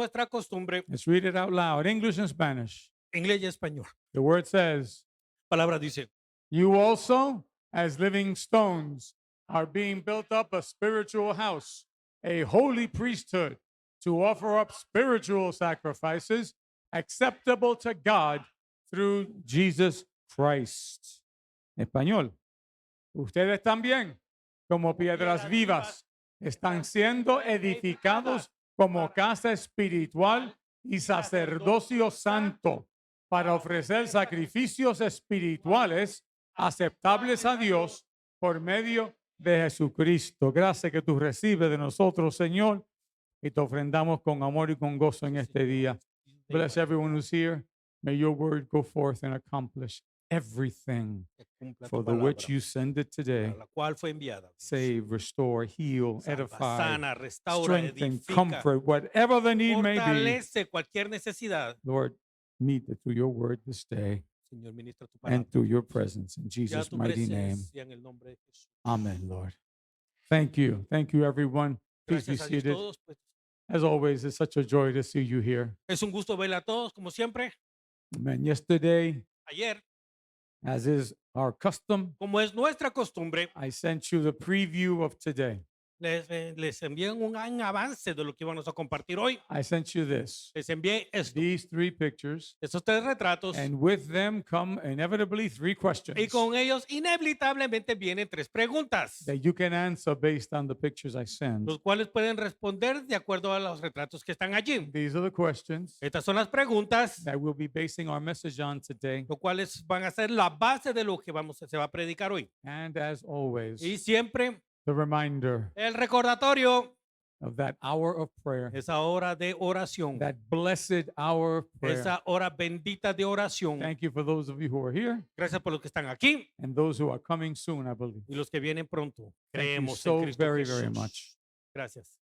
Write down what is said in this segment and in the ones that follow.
nuestra costumbre, Let's read it out loud, English and Spanish. inglés y español. The word says, Palabra dice, you also, as living stones, are being built up a spiritual house, a holy priesthood, to offer up spiritual sacrifices acceptable to God through Jesus Christ. Español. Ustedes también, como piedras vivas, están siendo edificados como casa espiritual y sacerdocio santo para ofrecer sacrificios espirituales aceptables a Dios por medio de Jesucristo. Gracias que tú recibes de nosotros, Señor, y te ofrendamos con amor y con gozo en este día. Bless everyone who's here. May your word go forth and accomplish everything que cumpla for tu the which palabra, you send it today. para la cual fue enviada. Save, restore, heal, Salva, edify, sana, restaura, strengthen, edifica, comfort, whatever the need may be. fortalece cualquier necesidad. Lord, meet it through your word this day Señor, ministra tu and palabra. through your presence in Ya Jesus' tu mighty name. presencia en el nombre de Jesús. Amen, Lord. Thank you. Thank you, everyone. Please be Gracias a Dios seated. todos. Pues, As always, it's such a joy to see you here. es un gusto verla a todos, como siempre. Amen. Yesterday, Ayer, as is our custom, como es nuestra costumbre, I sent you the preview of today. les envié un avance de lo que íbamos a compartir hoy. I sent you this, Les envié esto, these three pictures, estos 3 retratos, and with them come inevitably three questions y con ellos inevitablemente vienen 3 preguntas, that you can answer based on the pictures I send. los cuales pueden responder de acuerdo a los retratos que están allí. These are the questions Estas son las preguntas, that we'll be basing our message on today. los cuales van a ser la base de lo que se va a predicar hoy. And as always, Y siempre the reminder el recordatorio, of that hour of prayer, esa hora de oración, that blessed hour of prayer. esa hora bendita de oración. Thank you for those of you who are here Gracias por los que están aquí and those who are coming soon, I believe. y los que vienen pronto. Thank you Creemos so en Cristo very, Jesús. very much. Gracias.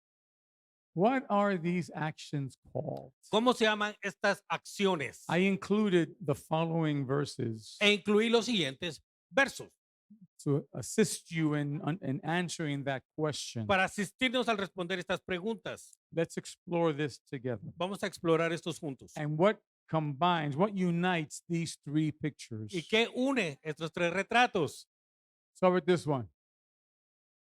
What are these actions called? ¿Cómo se llaman estas acciones? I included the following verses E incluir los siguientes versos to assist you in answering that question. para asistirnos al responder estas preguntas. Let's explore this together. Vamos a explorar estos juntos. And what combines, what unites these three pictures? ¿Y qué une estos 3 retratos? Start with this one.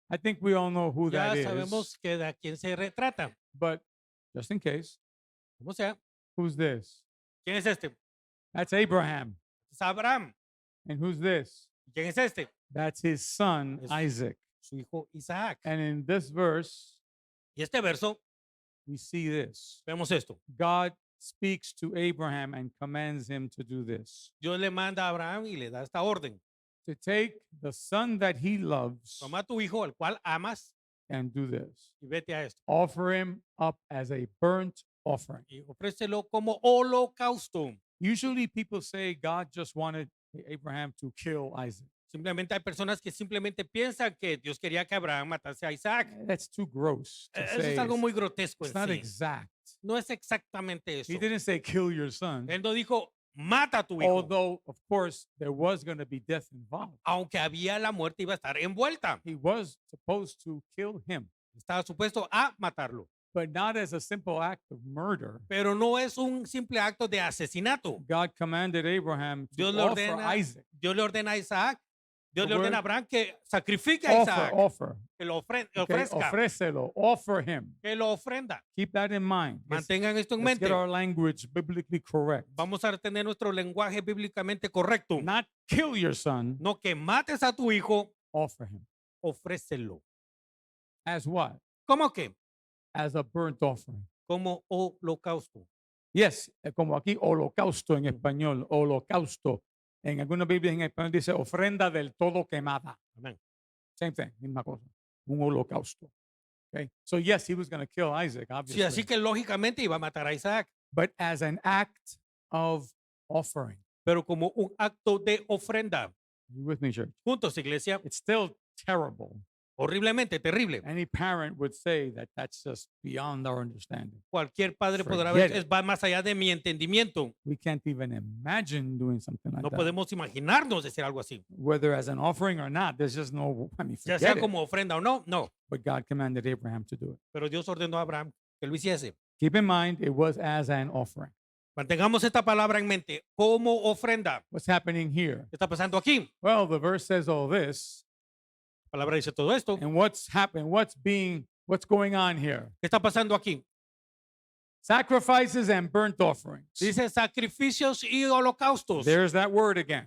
I think we all know who Ya that sabemos is, que de a quién se retrata. but just in case, Como sea, who's this? ¿quién es este? That's Abraham. Es Abraham. And who's this? ¿Quién es este? That's his son, Es- Isaac. Su hijo Isaac. And in this verse, Y este verso, we see this. vemos esto. God speaks to Abraham and commands him to do this, Dios le manda a Abraham y le da esta orden. to take the son that he loves Toma a tu hijo, al cual amas, and do this. y vete a esto. Offer him up as a burnt offering. Y ofrécelo como holocausto. Usually people say God just wanted Abraham to kill Isaac. Simplemente hay personas que simplemente piensan que Dios quería que Abraham matase a Isaac. That's too gross to Eso say. es algo muy grotesco It's en not sí. exact. No es exactamente eso. He didn't say kill your son, Él no dijo, mata a tu hijo. although of course there was going to be death involved. Aunque había la muerte, iba a estar envuelta. He was supposed to kill him, Estaba supuesto a matarlo. but not as a simple act of murder. Pero no es un simple acto de asesinato. God commanded Abraham to Dios le offer ordena, Isaac. Dios le ordena a Isaac, Dios The le ordena a word Abraham que sacrifique a Isaac, Offer. que lo Okay? ofrezca, Ofrécelo. Offer him. que lo ofrenda. Keep that in mind. Mantengan esto en Let's mente. get our language biblically correct. Vamos a tener nuestro lenguaje bíblicamente correcto. Not kill your son, No que mates a tu hijo, offer him. ofrécelo. As what? ¿Cómo que? As a burnt offering. Como holocausto. Yes, como aquí holocausto en español, holocausto. En algunas Biblias en español dice ofrenda del todo quemada. Amén. Same thing, misma cosa. Un holocausto. Okay? So yes, he was going to kill Isaac, Sí, obviously. así que lógicamente iba a matar a Isaac, But as an act of offering. pero como un acto de ofrenda. You with me, church? Juntos, iglesia, It's still terrible. horriblemente terrible. Any parent would say that that's just beyond our understanding. Cualquier padre podrá Forget ver, it. va más allá de mi entendimiento. We can't even imagine doing something like No that. podemos imaginarnos decir algo así. Whether as an offering or not, there's just no, I mean, Ya sea forget it. como ofrenda o no, no. But God commanded Abraham to do it. Pero Dios ordenó a Abraham que lo hiciese. Keep in mind, it was as an offering. Mantengamos esta palabra en mente, como ofrenda. What's happening here? ¿Qué está pasando aquí? Well, the verse says all this, La palabra dice todo esto. and what's happening? What's going on here? ¿Qué está pasando aquí? Sacrifices and burnt offerings. Dice sacrificios y holocaustos. There's that word again.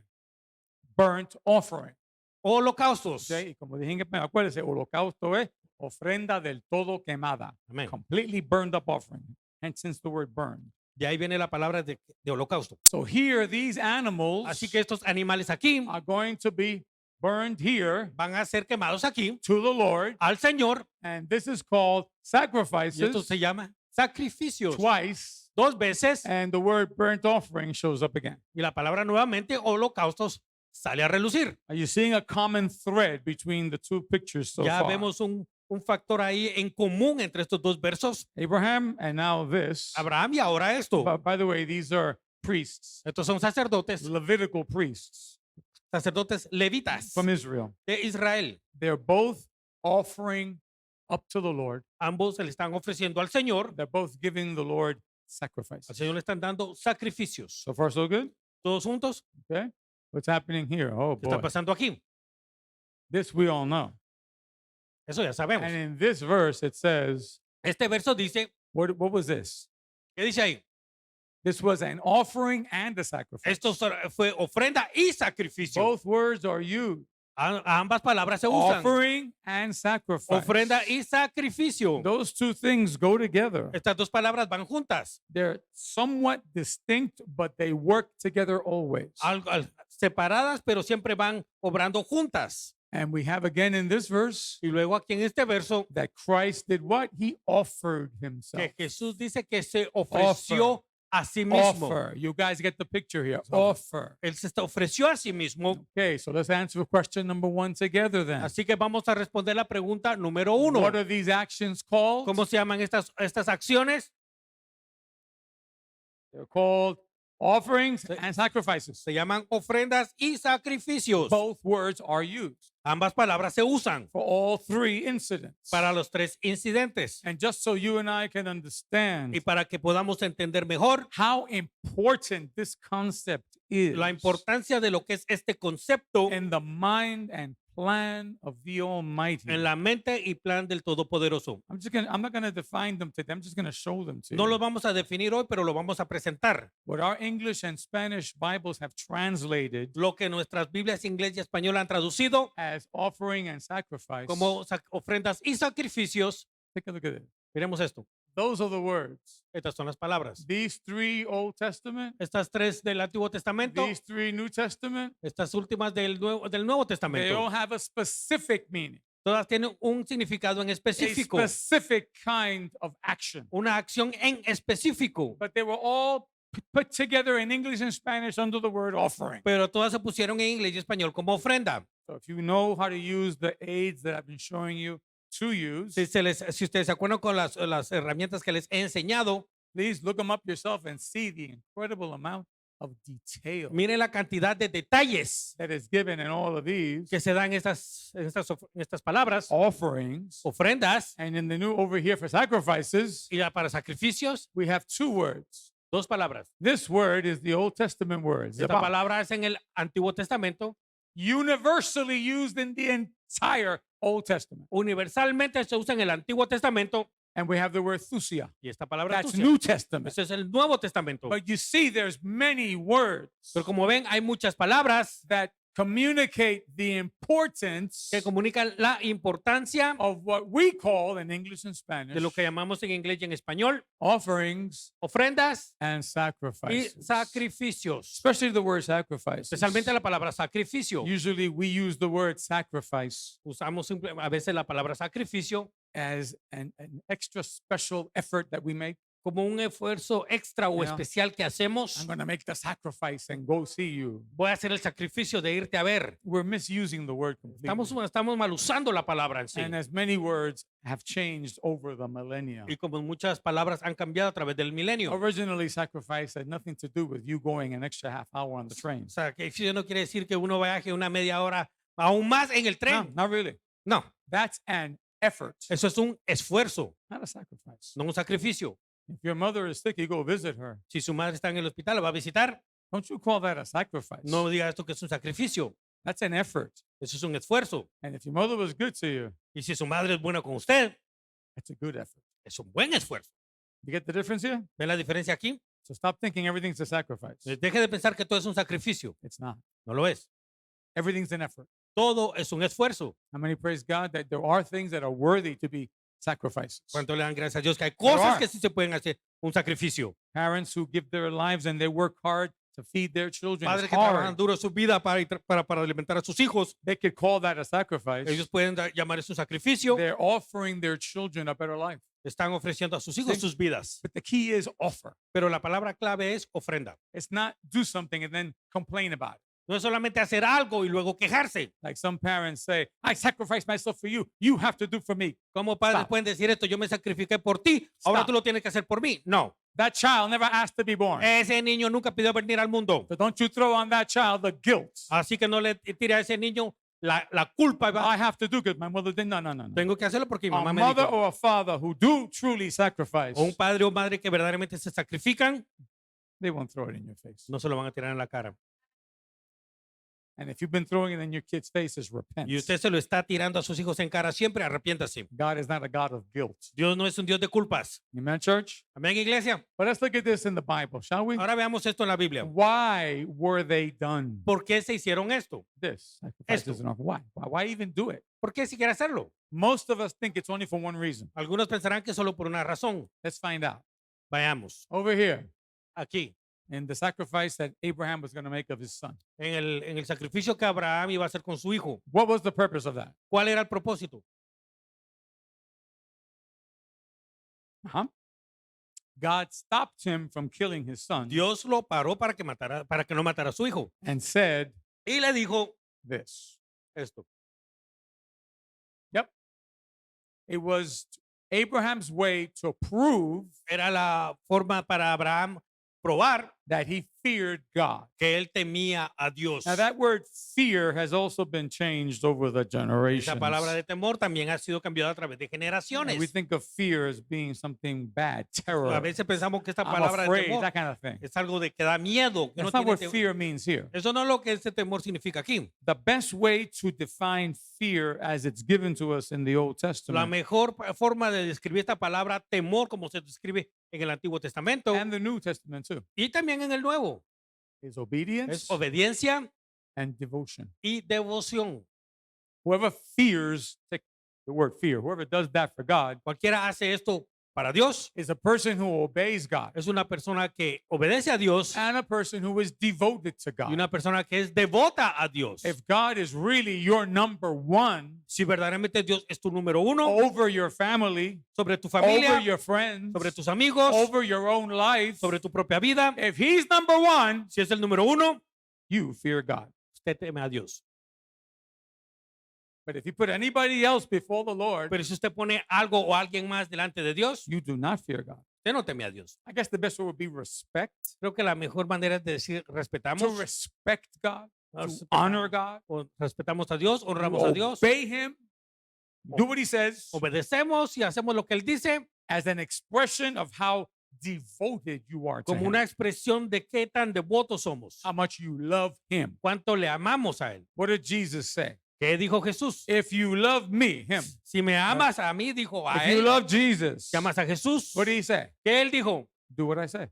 Burnt offering. Holocaustos. Okay? Y como dije en español, acuérdese, holocausto es ofrenda del todo quemada. Amén. Completely burned up offering. And since the word burned. De ahí viene la palabra de holocausto. So here, these animals Así que estos animales aquí are going to be burned here van a ser quemados aquí to the Lord. al Señor. And this is called Y esto sacrifices se llama sacrificios. twice. 2 veces. And the word burnt offering shows up again. Y la palabra nuevamente holocaustos sale a relucir. Are you seeing a common thread between the two pictures so Ya far? vemos un factor ahí en común entre estos 2 versos. Abraham and now this. Abraham y ahora esto. By the way, these are priests, Estos son sacerdotes, Levitical priests sacerdotes levitas from Israel. de Israel. They're both offering up to the Lord. Ambos se le están ofreciendo al Señor. They're both giving the Lord Al sacrifices. Señor le están dando sacrificios. So far, so good. Todos juntos. Okay. What's happening here? Oh ¿Qué está boy. pasando aquí? This we all know. Eso ya sabemos. And in this verse, it says, Este verso dice, what was this? ¿qué dice ahí? This was an offering and a sacrifice. Esto fue ofrenda y sacrificio. Both words are used. Ambas palabras se usan. Offering and sacrifice. Ofrenda y sacrificio. Those two things go together. Estas 2 palabras van juntas. They're somewhat distinct, but they work together always. Separadas, pero siempre van obrando juntas. And we have again in this verse Y luego aquí en este verso, that Christ did what? He offered himself. que Jesús dice que se ofreció a sí mismo. Offer. You guys get the picture here. Offer. Él se ofreció a sí mismo. Okay, so let's answer question number 1 together then. Así que vamos a responder la pregunta número 1. What are these actions called? ¿Cómo se llaman estas acciones? They're called offerings and sacrifices. Se llaman ofrendas y sacrificios. Both words are used Ambas palabras se usan for all 3 incidents. para los 3 incidentes. And just so you and I can understand Y para que podamos entender mejor how important this concept is la importancia de lo que es este concepto in the mind and plan of the Almighty. en la mente y plan del Todopoderoso. I'm not going to define them today. I'm just going to show them to No you. lo vamos a definir hoy, pero lo vamos a presentar. What our English and Spanish Bibles have translated Lo que nuestras Biblias inglés y español han traducido as offering and sacrifice. como ofrendas y sacrificios. Take a look at it. Miremos esto. Those are the words. Estas son las palabras. These 3 Old Testament, Estas 3 del Antiguo Testamento, these 3 New Testament, estas últimas del Nuevo they Testamento. all have a specific meaning, Todas tienen un significado en a específico, specific kind of action. una acción en específico, But they were all put together in English and Spanish under the word offering. pero todas se pusieron en inglés y español como ofrenda. So if you know how to use the aids that I've been showing you to use, Si ustedes se acuerdan con las herramientas que les he enseñado, please look them up yourself and see the incredible amount of detail miren la cantidad de detalles that is given in all of these que se dan en estas palabras, offerings. ofrendas, And in the new over here for sacrifices, y para sacrificios, we have 2 words. 2 palabras. This word is the Old Testament word, Esta zabah, palabra es en el Antiguo Testamento, universally used in the entire Old Testament. universalmente se usa en el Antiguo Testamento, And we have the word thusia. y esta palabra That's tusia. New Testament. Ese es el Nuevo Testamento. But you see, there's many words Pero como ven, hay muchas palabras that communicate the importance que comunican la importancia of what we call in English and Spanish de lo que llamamos en inglés y en español offerings ofrendas and y sacrifices. sacrificios. Especially the word sacrifice. Especialmente la palabra sacrificio. Usually we use the word sacrifice Usamos a veces la palabra sacrificio as an extra special effort that we make. como un esfuerzo extra o Yeah. especial que hacemos. I'm going to make the sacrifice and go see you. Voy a hacer el sacrificio de irte a ver. We're misusing the word completely. Estamos mal usando la palabra en sí. And as many words have changed over the millennia. Y como muchas palabras han cambiado a través del milenio. Originally, sacrifice had nothing to do with you going an extra half hour on the train. O sea, que eso no quiere decir que uno viaje una media hora aún más en el No, tren. not really. No, That's an effort, eso es un esfuerzo, not a sacrifice. no un sacrificio. If your mother is sick, you go visit her. Si su madre está en el hospital, la va a visitar. Don't you call that a sacrifice? No diga esto que es un sacrificio. That's an effort. Eso es un esfuerzo. And if your mother was good to you, Y si su madre es buena con usted, that's a good effort. es un buen esfuerzo. You get the difference here? ¿Ven la diferencia aquí? So stop thinking everything's a sacrifice. Deje de pensar que todo es un sacrificio. It's not. No lo es. Everything's an effort. Todo es un esfuerzo. How many praise God that there are things that are worthy to be sacrifices? ¿Cuánto le dan gracias a Dios que hay There cosas are. que sí se pueden hacer un sacrificio? Parents who give their lives and they work hard to feed their children. Padres It's que trabajan hard. duro su vida para alimentar a sus hijos. They could call that a sacrifice. Ellos pueden llamar eso un sacrificio. They're offering their children a better life. Están ofreciendo a sus hijos Sí. sus vidas. But the key is offer. Pero la palabra clave es ofrenda. It's not do something and then complain about it. No es solamente hacer algo y luego quejarse. Like some parents say, I sacrifice myself for you. You have to do for me. Como padres Stop. pueden decir esto, yo me sacrifiqué por ti, ahora Stop. tú lo tienes que hacer por mí. No, That child never asked to be born. ese niño nunca pidió venir al mundo. So don't you throw on that child the guilt. Así que no le tire a ese niño la culpa. I have to do because my mother did. No, no, no, no. Tengo que hacerlo porque mi A mamá me mother dijo. or a father who do truly sacrifice, O un padre o madre que verdaderamente se sacrifican, they won't throw it in your face. no se lo van a tirar en la cara. And if you've been throwing it in your kids' faces, repent. Y usted se lo está tirando a sus hijos en cara siempre, arrepiéntase. God is not a God of guilt. Dios no es un Dios de culpas. Amen, church? Amén, iglesia. But let's look at this in the Bible, shall we? Ahora veamos esto en la Biblia. Why were they done ¿Por qué se hicieron esto? this? Sacrifices Esto. and offering. Why even do it? ¿Por qué siquiera hacerlo? Most of us think it's only for one reason. Algunos pensarán que solo por una razón. Let's find out. Vayamos Over here, aquí, in the sacrifice that Abraham was going to make of his son. en el sacrificio que Abraham iba a hacer con su hijo. What was the purpose of that? ¿Cuál era el propósito? Uh-huh. God stopped him from killing his son Dios lo paró para que no matara a su hijo. and said Y le dijo this. esto. It was Abraham's way to prove Era la forma para Abraham probar that he feared God. que él temía a Dios. Now, that word fear has also been changed over the generations. Esa palabra de temor también ha sido cambiada a través de We generaciones. think of fear as being something bad, terror. A veces pensamos que esta I'm palabra de afraid, temor that kind of thing. es algo de que da miedo. Que no That's not tiene what temor. fear means here. Eso no es lo que ese temor significa aquí. The best way to define fear as it's given to us in the Old La Testament mejor forma de describir esta palabra temor, como se describe en el Antiguo Testamento and the New Testament too, y también en el Nuevo, is obedience es obediencia and devotion. y devoción. Whoever fears, take the word fear, whoever does that for God Cualquiera hace esto para Dios, is a person who obeys God es una persona que obedece a Dios and a person who is devoted to y God. una persona que es devota a Dios. If God is really your number one Si verdaderamente Dios es tu número uno over your family, sobre tu over familia, your friends, sobre tus amigos, over your own life, sobre tu propia vida, if He's number one, si es el número uno, you fear God. usted teme a Dios. But if you put anybody else before the Lord, Pero si usted pone algo o alguien más delante de Dios, you do not fear God. usted no teme a Dios. I guess the best way would be respect. Creo que la mejor manera es de decir To respetamos, respect God, to respetamos, honor God, respetamos a Dios, honramos a Dios, obey Him, do what He says obedecemos y hacemos lo que Él dice as an expression of how devoted you are to como Him, una expresión de qué tan devotos somos, how much you love Him. cuánto le amamos a Él. What did Jesus say? ¿Qué dijo Jesús? If you love me, Him, Si me amas a mí, dijo a if you Él, love Jesus, si amas a Jesús, what did He say? ¿qué Él dijo? Do what I say.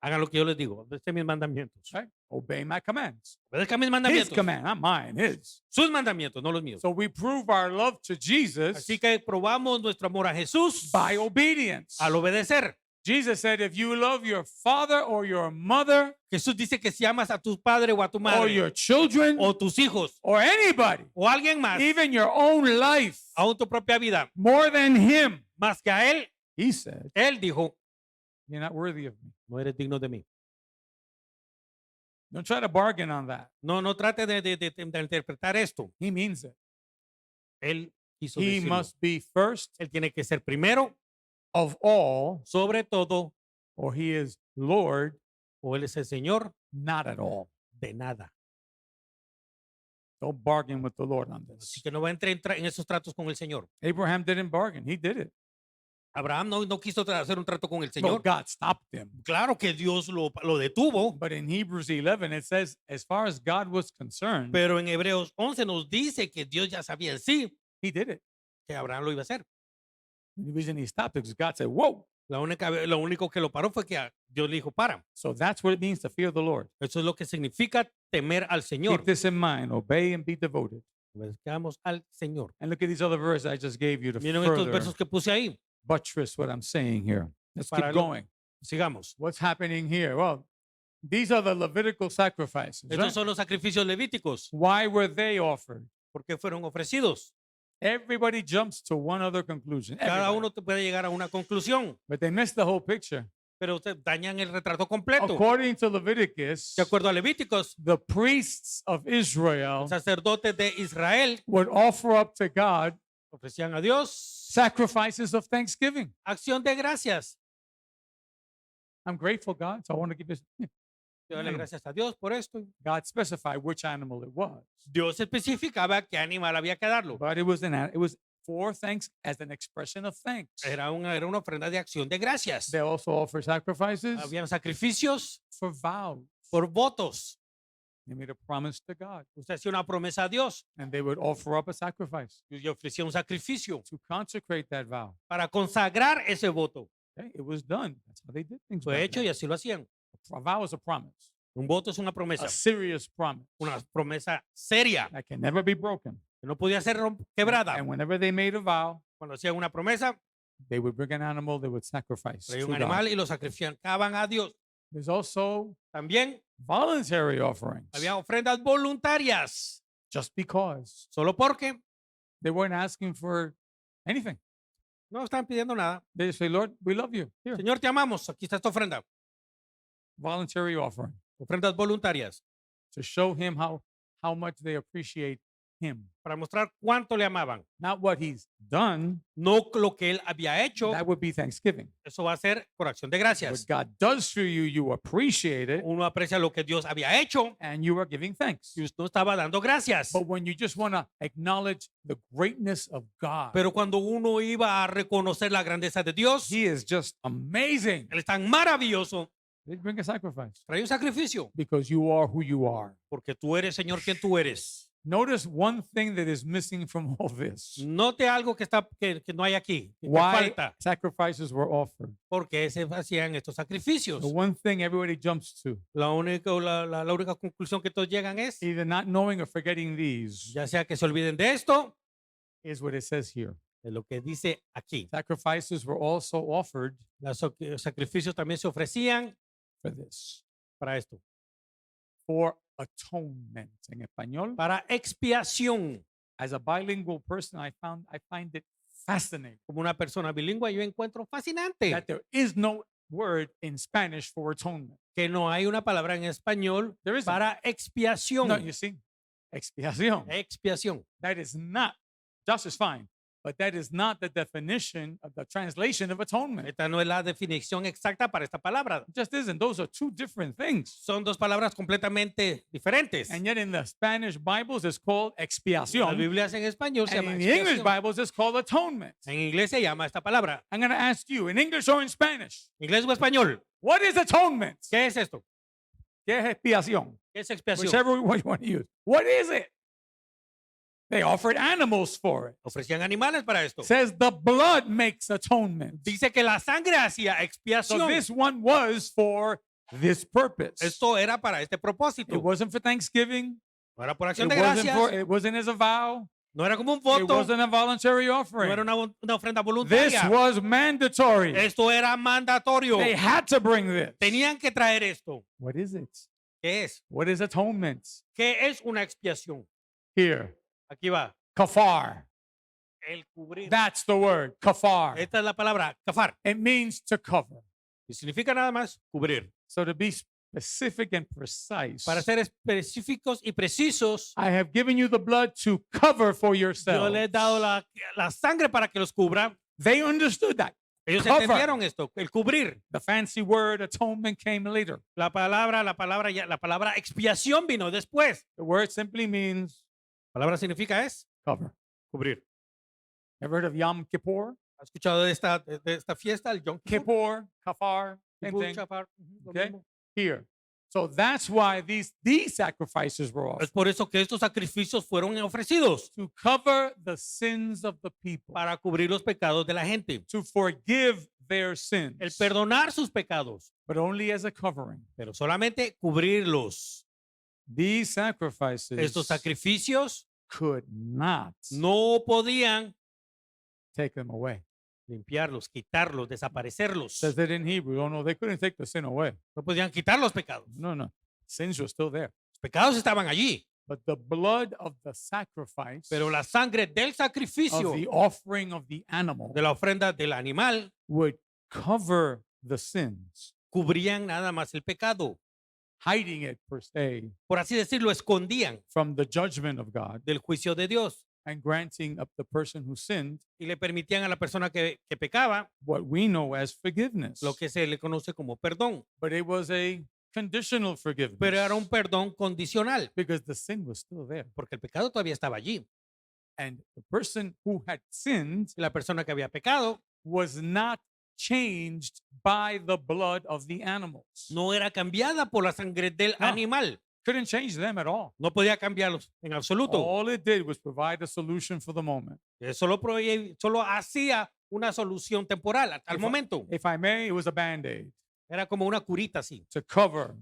Hagan lo que yo les digo, obedecen mis mandamientos. Right? Obey my commands. Obedezcan mis His mandamientos, command, not mine, His. sus mandamientos, no los míos. So we prove our love to Jesus Así que probamos nuestro amor a Jesús by obedience. al obedecer. Jesus said, if you love your father or your mother Jesús dice que si amas a tu padre o a tu or madre your children o tus hijos or anybody, o alguien más, even your own life, aún tu propia vida, more than Him, más que a Él, He said, Él dijo, you're not worthy of me. no eres digno de mí. Don't try to bargain on that. No, no trate de interpretar esto. He means it. Él quiso He decirlo. must be first Él tiene que ser primero, of all, sobre todo, or He is Lord, o Él es el Señor not at all. de nada. Don't bargain with the Lord on Así this. que no va a entrar en esos tratos con el Señor. Abraham didn't bargain. He did it. Abraham no quiso hacer un trato con el No, Señor. God stopped him. Claro que Dios lo detuvo, But in Hebrews 11, it says, as far as God was concerned, pero en Hebreos 11 nos dice que Dios ya sabía en sí he did it. que Abraham lo iba a hacer. The reason he stopped it because God said, whoa. Lo único que lo paró fue que Dios le dijo, para. So that's what it means to fear the Lord. Eso es lo que significa temer al Señor. Keep this in mind. Obey and be devoted. Obedezcamos al Señor. And look at these other verses I just gave you to Miren estos further versos que puse ahí. buttress what I'm saying here. Let's Para keep lo- going. Sigamos. What's happening here? Well, these are the Levitical sacrifices. Estos Right? son los sacrificios levíticos. Why were they offered? Porque fueron ofrecidos. Everybody jumps to one other conclusion. Cada Everybody. uno te puede llegar a una conclusión, But they miss the whole picture. pero ustedes dañan el retrato completo. According to Leviticus, De acuerdo a Levíticos, the priests of Israel los sacerdotes de Israel would offer up to God ofrecían a Dios sacrifices of thanksgiving. acción de gracias. I'm grateful, God, so I want to give this. Yo darle Mm. gracias a Dios por esto. God specified which animal it was, Dios especificaba qué animal había que darlo. but it was for thanks as an expression of thanks. Era una ofrenda de acción de gracias. They also offer sacrifices Habían sacrificios for vows. por votos. They made a promise to God, Usted hacía una promesa a Dios and they would offer up a sacrifice y ofrecía un sacrificio to consecrate that vow. para consagrar ese voto. Okay, it was done. That's how they did things. Fue back hecho then. y así lo hacían. A vow is a promise, Un voto es una promesa, a serious promise una promesa seria that can never be broken. que no podía ser quebrada. And whenever they made a vow, Cuando hacían una promesa, they would bring an animal they would sacrifice. traían to un God. animal y lo sacrificaban a Dios. There's also También voluntary offerings, había ofrendas voluntarias, just because solo porque they weren't asking for anything. no están pidiendo nada. They just say, Lord, we love you. Here, Señor, te amamos. Aquí está esta ofrenda. voluntary offering Ofrendas voluntarias to show him how much they appreciate him. para mostrar cuánto le amaban. Not what he's done. No lo que él había hecho. That would be thanksgiving. Eso va a ser por acción de What gracias. God does for you, you appreciate it, Uno aprecia lo que Dios había hecho and you are giving thanks. y usted estaba dando gracias. But when you just want to acknowledge the greatness of God, Pero cuando uno iba a reconocer la grandeza de Dios, he is just amazing. él es tan maravilloso, They bring a sacrifice trae un sacrificio. because you are who you are. Porque tú eres, Señor, quien tú eres. Notice one thing that is missing from all this. Note algo que no hay aquí, que Why falta. sacrifices were offered. Porque se hacían estos sacrificios. The one thing everybody jumps to, La única conclusión que todos llegan es, either not knowing or forgetting these, ya sea que se olviden de esto, is what it says here. de lo que dice aquí. Sacrifices were also offered Los sacrificios también se ofrecían for this, para esto, for atonement. En español, para expiación. as a bilingual person, I find it fascinating Como una persona bilingüe, yo encuentro fascinante that there is no word in Spanish for atonement. que no hay una palabra en español There isn't. para expiación. No, you see, expiación. Expiación. That is not, just is fine, but that is not the definition of the translation of atonement. Esta no es la definición exacta para esta palabra. It just isn't. Those are two different things. Son dos palabras completamente diferentes. And yet in the Spanish Bibles, it's called Las expiación. Biblias en español se And llama in the English expiación. Bibles, it's called atonement. En inglés se llama esta palabra. I'm going to ask you, in English or in Spanish, ¿Inglés o español? what is atonement? ¿Qué es esto? ¿Qué es expiación? ¿Qué es expiación? Whichever one you want to use. What is it? They offered animals for it. Ofrecían animales para esto. Says the blood makes atonement. Dice que la sangre hacía So expiación. this one was for this purpose. Esto era para este propósito. It wasn't for Thanksgiving. No era por It acción de wasn't, gracias. it wasn't as a vow. No era como un It voto. wasn't a voluntary No offering. era una ofrenda This voluntaria. was mandatory. Esto era mandatorio. They had to bring this. Tenían que traer esto. What is it? ¿Qué es? What is atonement? ¿Qué es una expiación? Here, Aquí va. kafar. El cubrir. That's the word, kafar. Esta es la palabra, kafar. It means to cover. Y significa nada más cubrir. So to be specific and precise, Para ser específicos y precisos, I have given you the blood to cover for yo yourself. les he dado la sangre para que los cubra. They understood that. Ellos Cover. entendieron esto, el cubrir. The fancy word atonement came later. La palabra expiación vino después. The word simply means La palabra significa es cover. cubrir. Ever heard of Yom Kippur? ¿Has escuchado de esta fiesta, el Yom Kippur? Kippur, Kafar, same Kippur, thing. Shafar, lo Okay. mismo. Here. So that's why these sacrifices were Es offered por eso que estos sacrificios fueron ofrecidos to cover the sins of the people, para cubrir los pecados de la gente, to forgive their el sins, perdonar sus pecados, but only as a covering. pero solamente cubrirlos. These sacrifices Estos sacrificios could not no podían take them away. limpiarlos, quitarlos, desaparecerlos. Says that in Hebrew. Oh no, they couldn't take the sin away. No podían quitar los pecados. No, no. Sins were still there. Los pecados estaban allí, But the blood of the sacrifice, pero la sangre del of sacrificio, the offering of the animal, de la ofrenda del animal, would cover the sins, cubrían nada más el pecado. hiding it per se Por así decirlo, escondían from the judgment of God del juicio de Dios and granting up the person who sinned y le permitían a la persona que pecaba what we know as forgiveness. lo que se le conoce como perdón, But it was a conditional forgiveness pero era un perdón condicional because the sin was still there. porque el pecado todavía estaba allí. And the person who had sinned Y la persona que había pecado was not changed by the blood of the animals. no era cambiada por la sangre del No. animal. Couldn't change them at all. No podía cambiarlos en absoluto. All it did was provide a solution for the moment. Solo hacía una solución temporal al If I- momento. If I may, it was a band-aid Era como una curita así, to cover,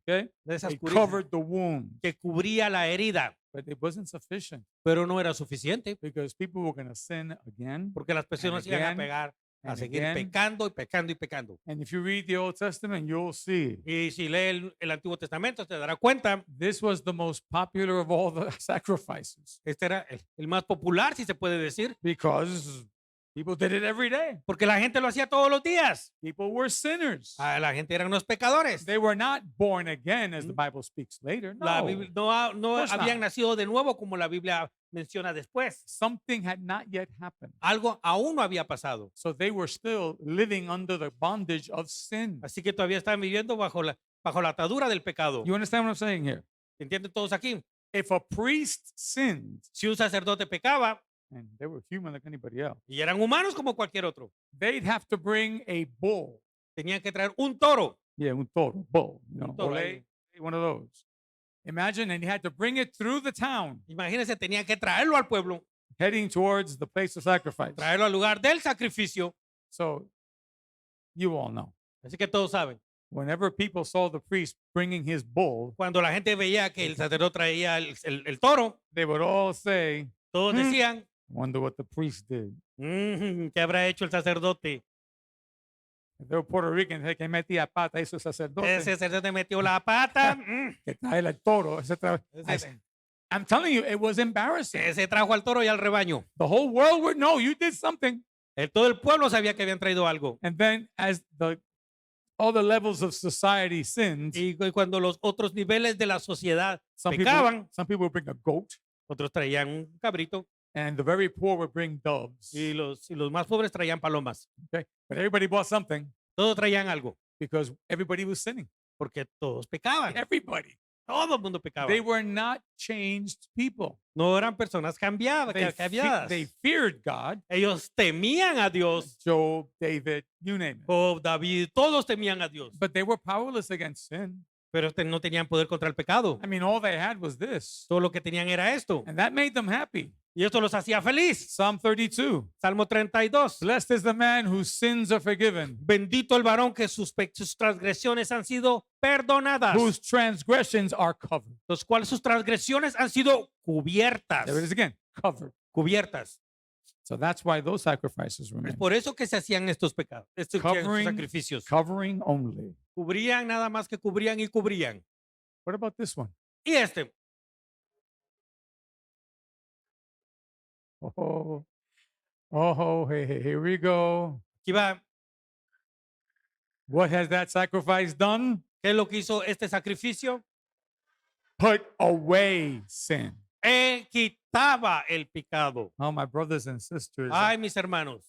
okay? de esas It curitas covered the wound, que cubría la herida, but it wasn't sufficient pero no era suficiente because people were going to sin again. porque las personas iban a again, pegar, a and seguir again. pecando y pecando y pecando. And if you read the Old Testament, you'll see Y si lee el Antiguo Testamento, te dará cuenta, this was the most popular of all the sacrifices este era el más popular, si se puede decir, because people did it every day. porque la gente lo hacía todos los días. People were sinners. La gente eran unos pecadores. They were not born again, as the Bible speaks later. La No, Biblia- no course habían not. nacido de nuevo como la Biblia menciona después. something had not yet happened. Algo aún no había pasado. So they were still living under the bondage of sin. Así que todavía estaban viviendo bajo la atadura del pecado. You understand what I'm saying here? ¿Entienden todos aquí? If a priest sinned, Si un sacerdote pecaba, and they were human like anybody else, y eran humanos como cualquier otro, they'd have to bring a bull. tenían que traer un toro. Yeah, un toro, bull. You know, toro ole, ahí. one of those. Imagine, and he had to bring it through the town, Imagínense, tenían que traerlo al pueblo, heading towards the place of sacrifice. traerlo al lugar del sacrificio. So you all know. Así que todos saben, Whenever people saw the priest bringing his bull, cuando la gente veía que el sacerdote traía el toro, they would all say, todos Mm. decían, wonder what the priest did. ¿qué habrá hecho el sacerdote? If they were Puerto Rican, hey, que metía pata ese sacerdote. Ese sacerdote metió la pata. Que trae el toro. Ese, I'm telling you, it was embarrassing. ese trajo al toro y al rebaño. The whole world would know you did something. Todo el pueblo sabía que habían traído algo. And then as all the levels of society sinned, Y cuando los otros niveles de la sociedad some pecaban, people would bring a goat, otros traían un cabrito and the very poor would bring doves. y los más pobres traían palomas. Okay? But everybody bought something Todos traían algo because everybody was sinning. porque todos pecaban. Everybody. Todo el mundo pecaba. They were not changed people. No eran personas They, cambiadas. they feared God. Ellos temían a Dios. Job, David, you name it. Job, David, todos temían a Dios. But they were powerless against sin. Pero no tenían poder contra el pecado. I mean, all they had was this. Todo lo que tenían era esto. And that made them happy. Y esto los hacía feliz. Psalm 32. Salmo 32. Blessed is the man whose sins are forgiven, Bendito el varón que sus transgresiones han sido perdonadas. whose transgressions are covered. Los cuales sus transgresiones han sido cubiertas. There it is again, covered. Cubiertas. So that's why those sacrifices Es remain. por eso que se hacían estos pecados, estos Covering- sacrificios. Covering only. Cubrían nada más que cubrían y cubrían. What about this one? Y este, Oh, oh, hey, here we go. aquí va. What has that sacrifice done? ¿Qué es lo que hizo este sacrificio? Put away sin. Quitaba el pecado. Oh, my brothers and sisters. Ay, mis hermanos.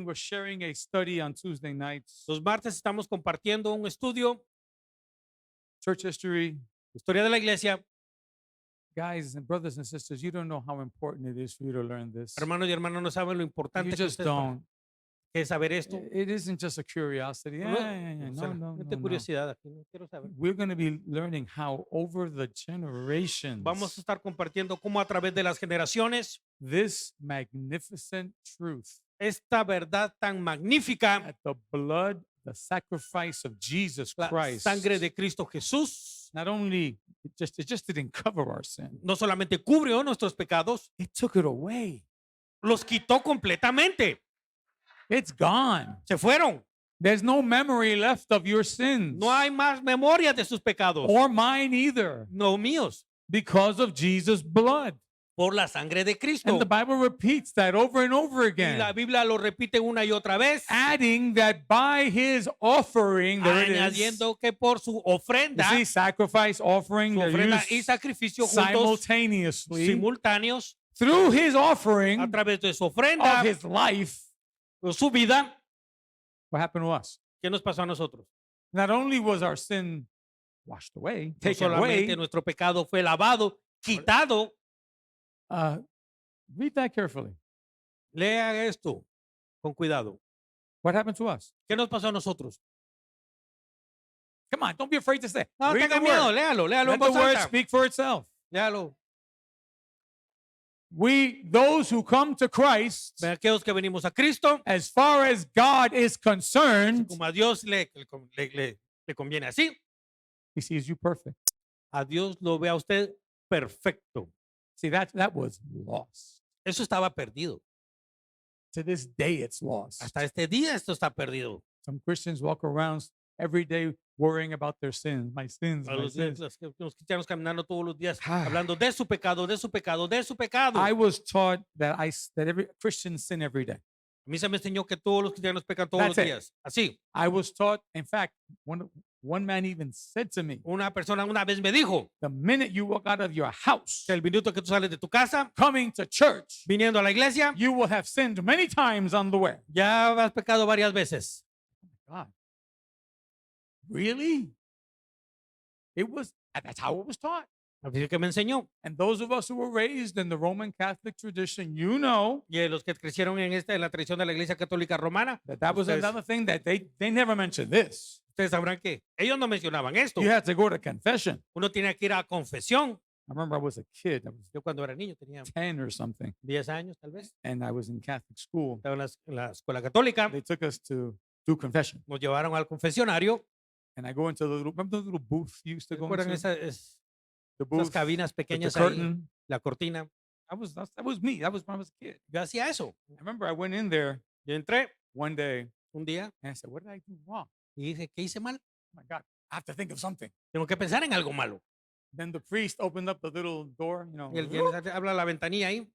We're sharing a study on Tuesday nights. Los martes estamos compartiendo un estudio, Church history, historia de la iglesia, Guys and brothers and sisters, you don't know how important it is for you to learn this. Hermanos y hermanas, no saben lo You importante que just ustedes don't. que saber esto. It isn't just a curiosity. No, No, solamente no. curiosidad aquí, no quiero saber. We're going to be learning how over the generations Vamos a estar compartiendo cómo a través de las generaciones this magnificent truth esta verdad tan magnífica, that the blood, the sacrifice of Jesus la Christ, sangre de Cristo Jesús, not only it just didn't cover our sin, no solamente cubrió nuestros pecados, it took it away. los quitó completamente. It's gone. Se fueron. There's no memory left of your sins No hay más memoria de sus pecados. or mine either No míos. because of Jesus' blood. Por la sangre de Cristo. And the Bible repeats that over and over Y again, la Biblia lo repite una y otra vez, adding that by his offering, there it is. añadiendo que por su You ofrenda, see, sacrifice, offering, su they're ofrenda y used sacrificio juntos, simultaneously simultáneos, through his offering a través de su of ofrenda, his life. su vida. What happened to us? ¿Qué nos pasó a nosotros? Not only was our sin washed away, No taken solamente away, nuestro pecado fue lavado, quitado. read that carefully. Lea esto con cuidado. What happened to us? ¿Qué nos pasó a nosotros? Come on, don't be afraid to say. No Read tenga the miedo, word. léalo Let en the voz word alta. speak for itself. Léalo. Those who come to Christ, Aquellos que venimos a Cristo, as far as God is concerned, como a Dios le conviene así, he sees you perfect. a Dios lo ve a usted perfecto. See, that was lost. Eso estaba perdido. To this day, it's lost. Hasta este día esto está perdido. Some Christians walk around every day worrying about their sins. My sins, A my los, sins. los cristianos caminando todos los días Ah. hablando de su pecado, de su pecado, de su pecado. I was taught that that every Christian sin every day. A mí se me enseñó que todos los cristianos pecan todos los That's it. días. Así. I was taught, in fact, one man even said to me, Una persona una vez me dijo the minute you walk out of your house, que el minuto que tú sales de tu casa, coming to church, viniendo a la iglesia, you will have sinned many times on the way. ya has pecado varias veces. God. Really? That's how it was taught. Así que me enseñó. And those of us who were raised in the Roman Catholic tradition, you know Y los que crecieron en la tradición de la Iglesia Católica Romana, that was ustedes, another thing that they never mentioned this. ustedes sabrán que ellos no mencionaban esto. You had to go to confession. Uno tiene que ir a confesión. I remember I was a kid, I was Yo cuando era niño tenía 10 or something, 10 años tal vez. and I was in Catholic school. Estaba en la escuela católica. They took us to do confession. Nos llevaron al confesionario. And I go into remember the little booth you used to go ¿Recuerdan into? esas The booth cabinas with the pequeñas ahí? curtain. La cortina. That was me. That was when I was a kid. Yo hacía eso. I remember I went in there Yo entré one day un día and I said, what did I do wrong? y dije, ¿qué hice mal? Oh my God, I have to think of something. Tengo que pensar en algo malo. Then the priest opened up the little door, Y el habla la ventanilla ahí.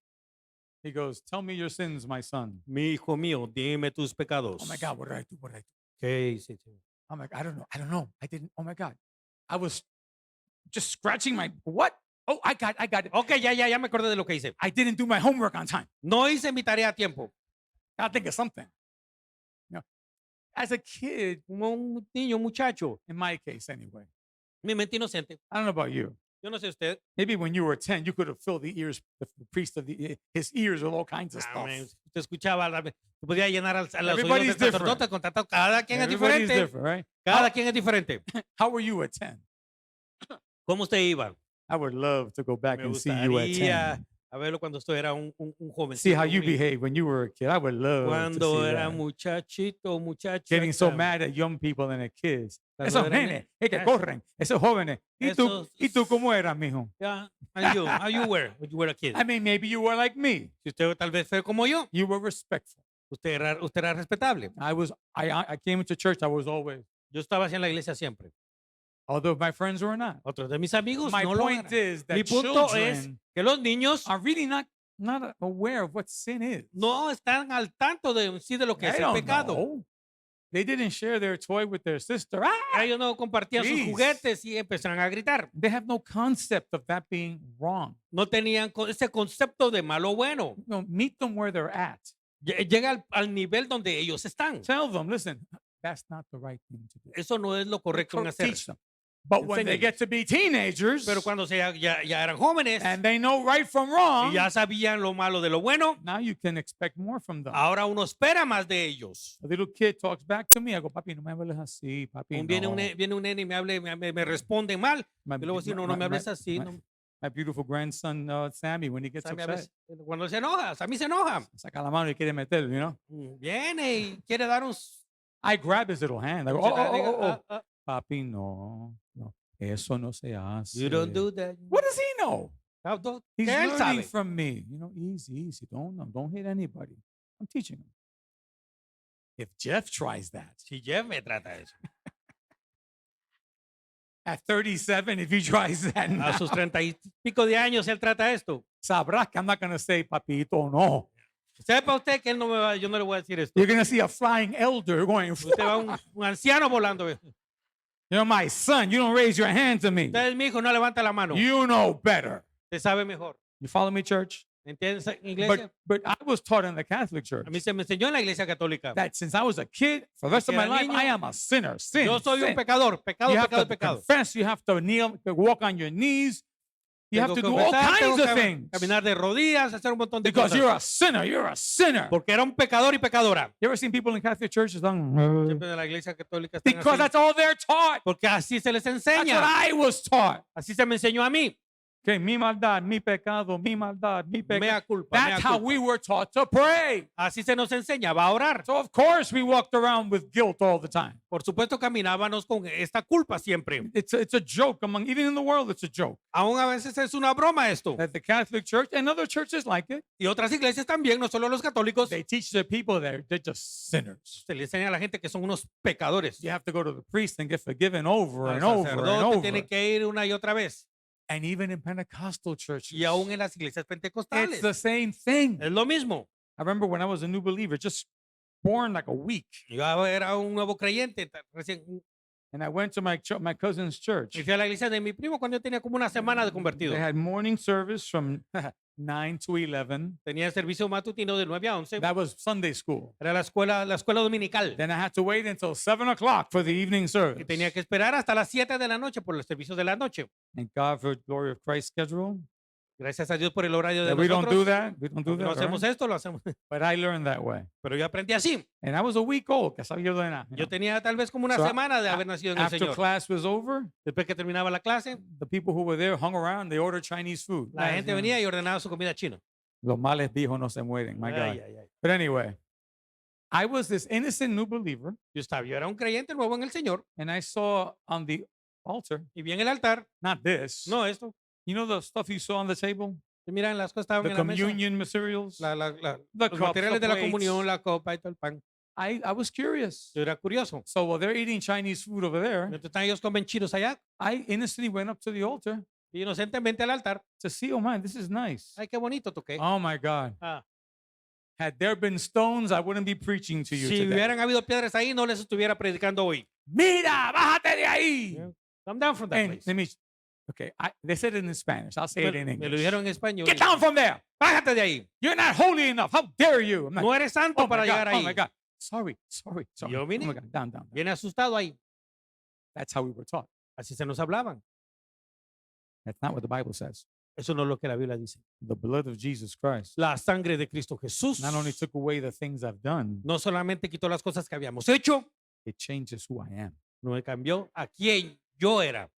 he goes, tell me your sins, my son. Mi hijo mío, dime tus pecados. Oh my God, what did I do? What did I do? ¿Qué hice? I'm like, I don't know. I didn't, oh my God. I was just scratching my, what? Oh, I got it. Ok, ya me acordé de lo que hice. I didn't do my homework on time. No hice mi tarea a tiempo. Gotta think of something. As a kid, Como un niño, un muchacho. in my case anyway, Mi mente inocente. I don't know about you. Yo no sé usted. Maybe when you were 10, you could have filled the priest his ears with all kinds of stuff. Usted escuchaba, podía llenar a los oídos Everybody's del sacerdote con tanto. Cada quien es Everybody's diferente. different, right? Cada quien es diferente. How were you at 10? ¿Cómo usted iba? I would love to go back Me and see you at gustaría 10. a verlo cuando usted era un joven. See how you behaved when you were a kid. I would love to Cuando see era that. muchachito, muchacha. Getting so mad at young people and at kids. Cuando Esos eran nenes, es que esos- corren, esos jóvenes. esos- ¿Y tú cómo eras, mijo? Yeah. How you were when you were a kid? I mean, maybe you were like me. Si usted tal vez fue como yo, You were respectful. usted era respetable. I came into church, I was always, Yo estaba así en la iglesia siempre. although my friends were not. Otros de mis amigos My no lo point eran. is Mi that punto es children que los niños are really not aware of what sin is. no están al tanto de sí de lo que They es el don't pecado. know. They didn't share their toy with their sister. Ah! Ellos no compartían sus Please. juguetes y empezaron a gritar. They have no concept of that being wrong. No tenían ese concepto de malo o bueno. No, meet them where they're at. Llega al nivel donde ellos están. Tell them, listen, that's not the right thing to do. Eso no es lo correcto en hacer. Teach them. But when they Enséñales. get to be teenagers Pero cuando ya eran jóvenes and they know right from y wrong, ya sabían lo malo de lo bueno, now you can expect more from them. ahora uno espera más de ellos. A little kid talks back to me. I go, papi, no me hables así, papi. Viene No. viene un nene y me responde mal. My, Y luego si no, no me hables así. my- No. my beautiful grandson, Sammy, when he gets Sammy a upset, veces- cuando se enoja, Sammy se enoja. saca la mano y quiere meter, you know. Viene y quiere dar un... I grab his little hand. I go, se oh, la oh, diga, oh, oh. "Ah, Papi, no, no. Eso no se hace. you don't do that. What does he know? ¿Qué He's él learning sabe? from me. You know, easy. Don't hit anybody. I'm teaching him. If Jeff tries that Si Jeff me trata eso. at 37, if he tries that now, A sus 30 y pico de años él trata esto. sabrás que I'm not going to say, papito, no. Sepa usted que él no me va, yo no le voy a decir esto. You're going to see a flying elder going, Usted va a un anciano volando. you're my son. You don't raise your hand to me. Usted es mi hijo, no levanta la mano. You know better. Usted sabe mejor. You follow me, church? ¿Entiendes, iglesia? But I was taught in the Catholic Church A mí se me enseñó en la iglesia católica. that since I was a kid, for the rest of que my era life, niño, I am a sinner. Sin. Yo soy un sin. pecador, pecado, You have pecado, to pecado. confess. You have to kneel, walk on your knees. You have Tengo to que do all confesar, tengo kinds of que things caminar de rodillas, hacer un montón de because cosas. you're a sinner. You're a sinner. Porque era un pecador y pecadora. You ever seen people in Catholic churches? Siempre de la iglesia católica están Because así. that's all they're taught. Porque así se les That's what enseña. I was taught. Así se me enseñó a mí. Okay, mi maldad, mi pecado, mi maldad, mi pecado. Mea culpa, That's mea how culpa. we were taught to pray. Así se nos enseñaba a orar. So of course we walked around with guilt all the time. Por supuesto, caminábamos con esta culpa siempre. It's a joke among, even in the world, it's a joke. Aún a veces es una broma esto. That the Catholic Church and other churches like it, Y otras iglesias también, no solo los católicos, they teach their people that they're just sinners. se le enseña a la gente que son unos pecadores. You have to go to the priest and get forgiven over Al and over and sacerdote over. tiene que ir una y otra vez. And even in Pentecostal churches, Y aún en las iglesias it's pentecostales. the same thing. Es lo mismo. I remember when I was a new believer, just born like a week, Yo era un nuevo creyente. Recién, and I went to my cousin's church. y fui a la iglesia de mi primo cuando yo tenía como una semana de convertido. They had morning service from 9 to 11. Tenía servicio matutino de 9 a 11. That was Sunday school. Era la escuela dominical. Then I had to wait until 7 o'clock for the evening service. Y tenía que esperar hasta las 7 de la noche por los servicios de la noche. Thank God for the glory of Christ schedule. Gracias a Dios por el horario de That we don't do nosotros. that. We don't do No that. hacemos right? esto, lo hacemos. But I learned that way. Pero yo aprendí así. And I was a week old. Que sabía yo de nada, you Yo know. tenía tal vez como una So, semana de haber nacido en el After Señor. class was over, Después que terminaba la clase, the people who were there hung around. They ordered Chinese food. la gente venía y ordenaba su comida china. Los males viejos no se mueren. My God. Ay, ay, ay. But anyway, I was this innocent new believer, Yo era un creyente nuevo en el Señor and I saw on the altar, y vi en el altar, not this. no esto. You know the stuff you saw on the table? Y miran, las cosas estaban The en la mesa. communion materials? The the los cups, materiales the de la plates. comunión, la copa y todo el pan. I was curious. Yo era curioso. So while they're eating Chinese food over there, Mientras ellos comen chinos allá, I innocently went up to the altar y inocentemente al altar. to see, oh man, this is nice. Ay, qué bonito toqué. Oh my God. Ah, Had there been stones, I wouldn't be preaching to you si today. hubieran habido piedras ahí, no les estuviera predicando hoy. Mira, bájate de ahí. Yeah. Come down from that And place. let me, okay, they said it in Spanish. I'll say it in Me lo English. dijeron en español. Get down from there. Bájate de ahí. You're not holy enough. How dare you? I'm like, No eres santo oh my para God, llegar ahí. oh my God. Sorry. Yo Oh vine. my God, down. Viene asustado ahí. That's how we were taught. Así se nos hablaban. That's not what the Bible says. Eso no es lo que la Biblia dice. The blood of Jesus Christ La sangre de Cristo Jesús not only took away the things I've done, no solamente quitó las cosas que habíamos hecho, it changes who I am. no me cambió a quién yo era.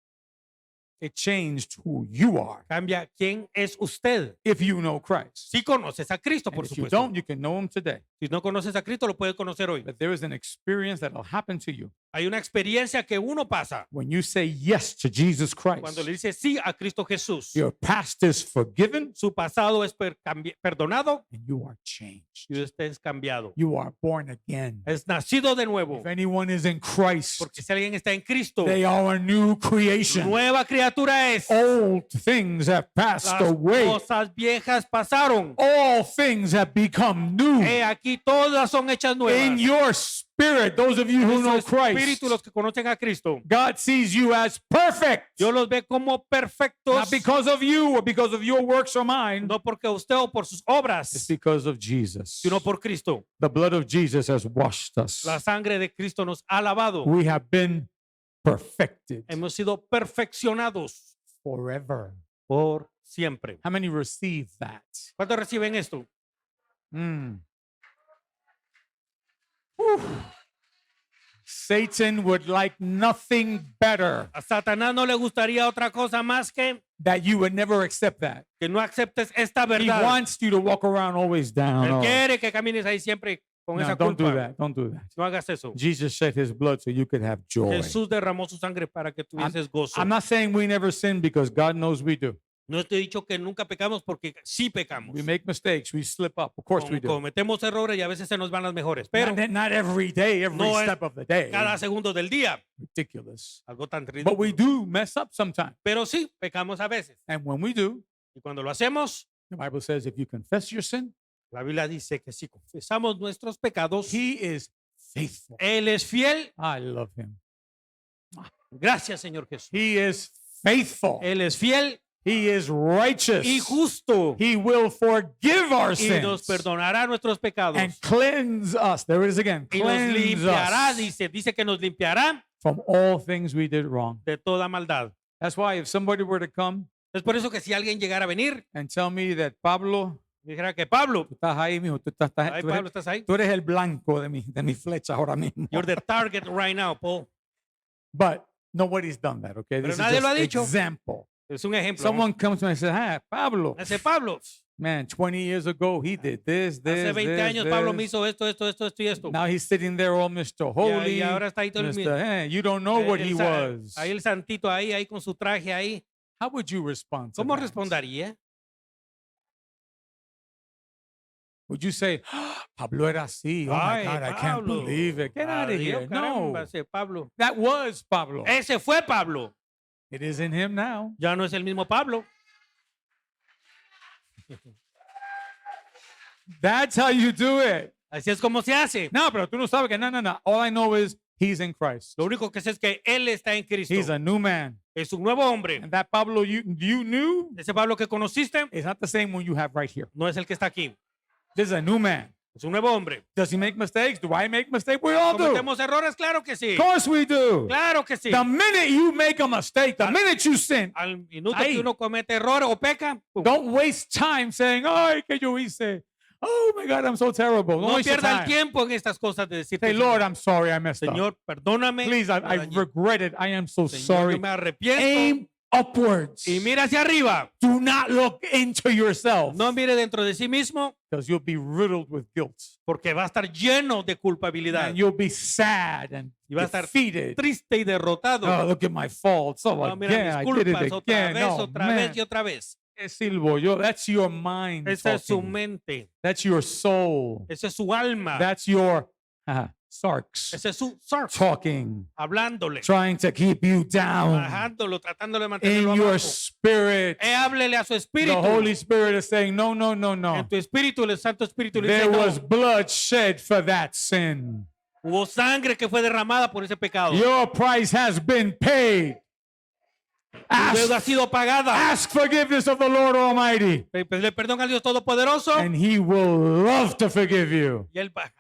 It changed who you are Cambia quién es usted. if you know Christ. Si conoces a Cristo, And por if you supuesto. don't, you can know him today. Si no conoces a Cristo, lo puedes conocer hoy. But there is an experience that will happen to you Hay una experiencia que uno pasa when you say yes to Jesus Christ. cuando le dice sí a Cristo Jesús. Your past is forgiven Su pasado es perdonado and you are changed. y usted es cambiado. You are born again. Es nacido de nuevo. If anyone is in Christ, Porque si alguien está en Cristo, they are a new creation. nueva criatura es. Old things have passed Las away. cosas viejas pasaron. All things have become new. Aquí todas son hechas nuevas. In your spirit, those of you who En su know Christ, espíritu, los que conocen a Cristo, God sees you as perfect. Dios los ve como perfectos, Not because of you or because of your works or mine. no porque usted o por sus It's obras, because of Jesus. sino por Cristo. The blood of Jesus has washed us. La sangre de Cristo nos ha lavado. We have been perfected hemos sido perfeccionados forever. por siempre. How many receive that? ¿Cuántos reciben esto? Mm. Whew. Satan would like nothing better A Satanás no le gustaría otra cosa más that you would never accept that. que no aceptes esta He verdad. wants you to walk around always down. Él Oh. quiere que camines ahí siempre con No, esa don't do culpa. that. Don't do that. No hagas eso. Jesus shed his blood so you could have joy. Jesús derramó su sangre para que tuvieses gozo. I'm not saying we never sin because God knows we do. No te he dicho que nunca pecamos porque sí pecamos. We make mistakes. We slip up. Of course we do. Cometemos errores y a veces se nos van las mejores. Pero Not every day, every no es step of the day. cada segundo del día. Ridiculous. Algo tan But we ridículo. do mess up sometimes. Pero sí, pecamos a veces. And when we do, Y cuando lo hacemos, the Bible says if you confess your sin, la Biblia dice que si confesamos nuestros pecados, he is faithful. Él es fiel. I love him. Gracias, Señor Jesús. He is faithful. Él es fiel He is righteous. y justo. He will forgive our Y nos sins perdonará nuestros pecados. and cleanse us. There it is again. Y nos Cleanse limpiará, us dice que nos limpiará from all things we did wrong. de toda maldad. That's why if somebody were to come Es por eso que si alguien llegara a venir, and tell me that Pablo, dijera que Pablo, tú estás ahí, mijo, ay, Pablo, ¿estás ahí? tú eres el blanco de mi flecha ahora mismo. You're the target right now, Paul. But nobody's done that, okay? Pero This is nadie lo ha just dicho. example. Es un ejemplo. Someone comes to me and says, "Hi, Pablo, Ese Pablo, man, 20 years ago he did this, hace 20 this, años this. Pablo me hizo esto y esto. Now he's sitting there all Mr. Holy. Y ahora está ahí todo el Mr. You don't know what he was. Ahí el santito ahí con su traje ahí. How would you respond to ¿Cómo that? respondería? Would you say, Pablo era así? Oh my Ay, God, I can't Pablo. believe it. Get out of Adiós, here. No, caramba, ese Pablo. that was Pablo. Ese fue Pablo. It is in him now. Ya no es el mismo Pablo. That's how you do it. Así es como se hace. No, pero tú no sabes que no. All I know is he's in Christ. Lo único que sé es que él está en Cristo. He's a new man. Es un nuevo hombre. And that Pablo you knew Ese Pablo que conociste is not the same one you have right here. no es el que está aquí. This is a new man. Es un nuevo hombre. Does he make mistakes? Do I make mistakes? We all do. Of ¿Cometemos errores? Claro que sí. course we do. Claro que sí. The minute you make a mistake, the minute you sin, Al minuto Ahí. que uno comete error o peca, pum, don't waste time saying, ay, que yo hice. Oh my God, I'm so terrible. Don't no waste your pierda el time. tiempo en estas cosas de decir, Say, Lord, I'm sorry I messed up. Señor, perdóname. Please, I me dañé. regret it. I am so Señor, sorry. yo me arrepiento. Aim upwards. Y mira hacia arriba. Do not look into yourself No mire dentro de sí mismo because you'll be riddled with guilt. porque va a estar lleno de culpabilidad. And you'll be sad and Y va a estar defeated. triste y derrotado. Oh, look at my faults. Oh, No, mira again, I mis did it culpas otra again. vez, Oh, otra man. vez y otra vez. ¿Qué silbo yo? That's your mind Esa es su talking. mente. That's your soul. Esa es su alma. That's your sarks Ese es su sarx, talking, hablándole, trying to keep you down bajándolo, tratándolo de in mantenerlo your abajo. spirit. Háblele a su The espíritu. Holy Spirit is saying, no, no, no, En no. tu espíritu, el Santo Espíritu le dice, There no, was blood shed for that sin. hubo sangre que fue derramada por ese pecado. Your price has been paid. Tu deuda ha Ask, sido pagada. ask forgiveness of the Lord Almighty, Pedirle perdón al Dios Todopoderoso and He will love to forgive you. y Él va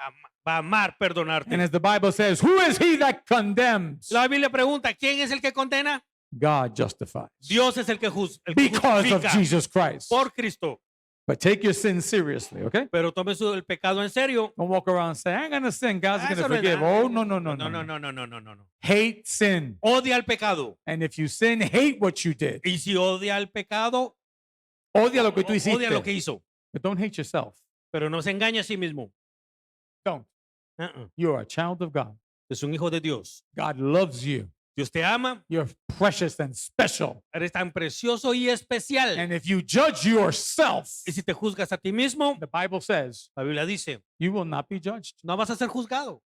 a amar perdonarte. And as the Bible says, who is He that condemns? La Biblia pregunta, ¿quién es el que condena? God justifies Dios es el que, el que because of justifica Jesus Christ. por Cristo. But take your sin seriously, okay? Pero tome el pecado en serio. Don't walk around and say, I ain't gonna sin. God's gonna Eso no es forgive. nada. Oh, no, no, no, no, no. no, no, no, no, no, no. Hate sin. Odia el pecado. And if you sin, hate what you did. Y si odia el pecado, Odia lo que tú hiciste. odia lo que hizo. But don't hate yourself. Pero no se engaña a sí mismo. Don't. Uh-uh. You're a child of God. Es un hijo de Dios. God loves you. Dios te ama. You're precious and special. Eres tan precioso y especial. And if you judge yourself, Y si te juzgas a ti mismo, the Bible says, la Biblia dice, you will not be judged. no vas a ser juzgado.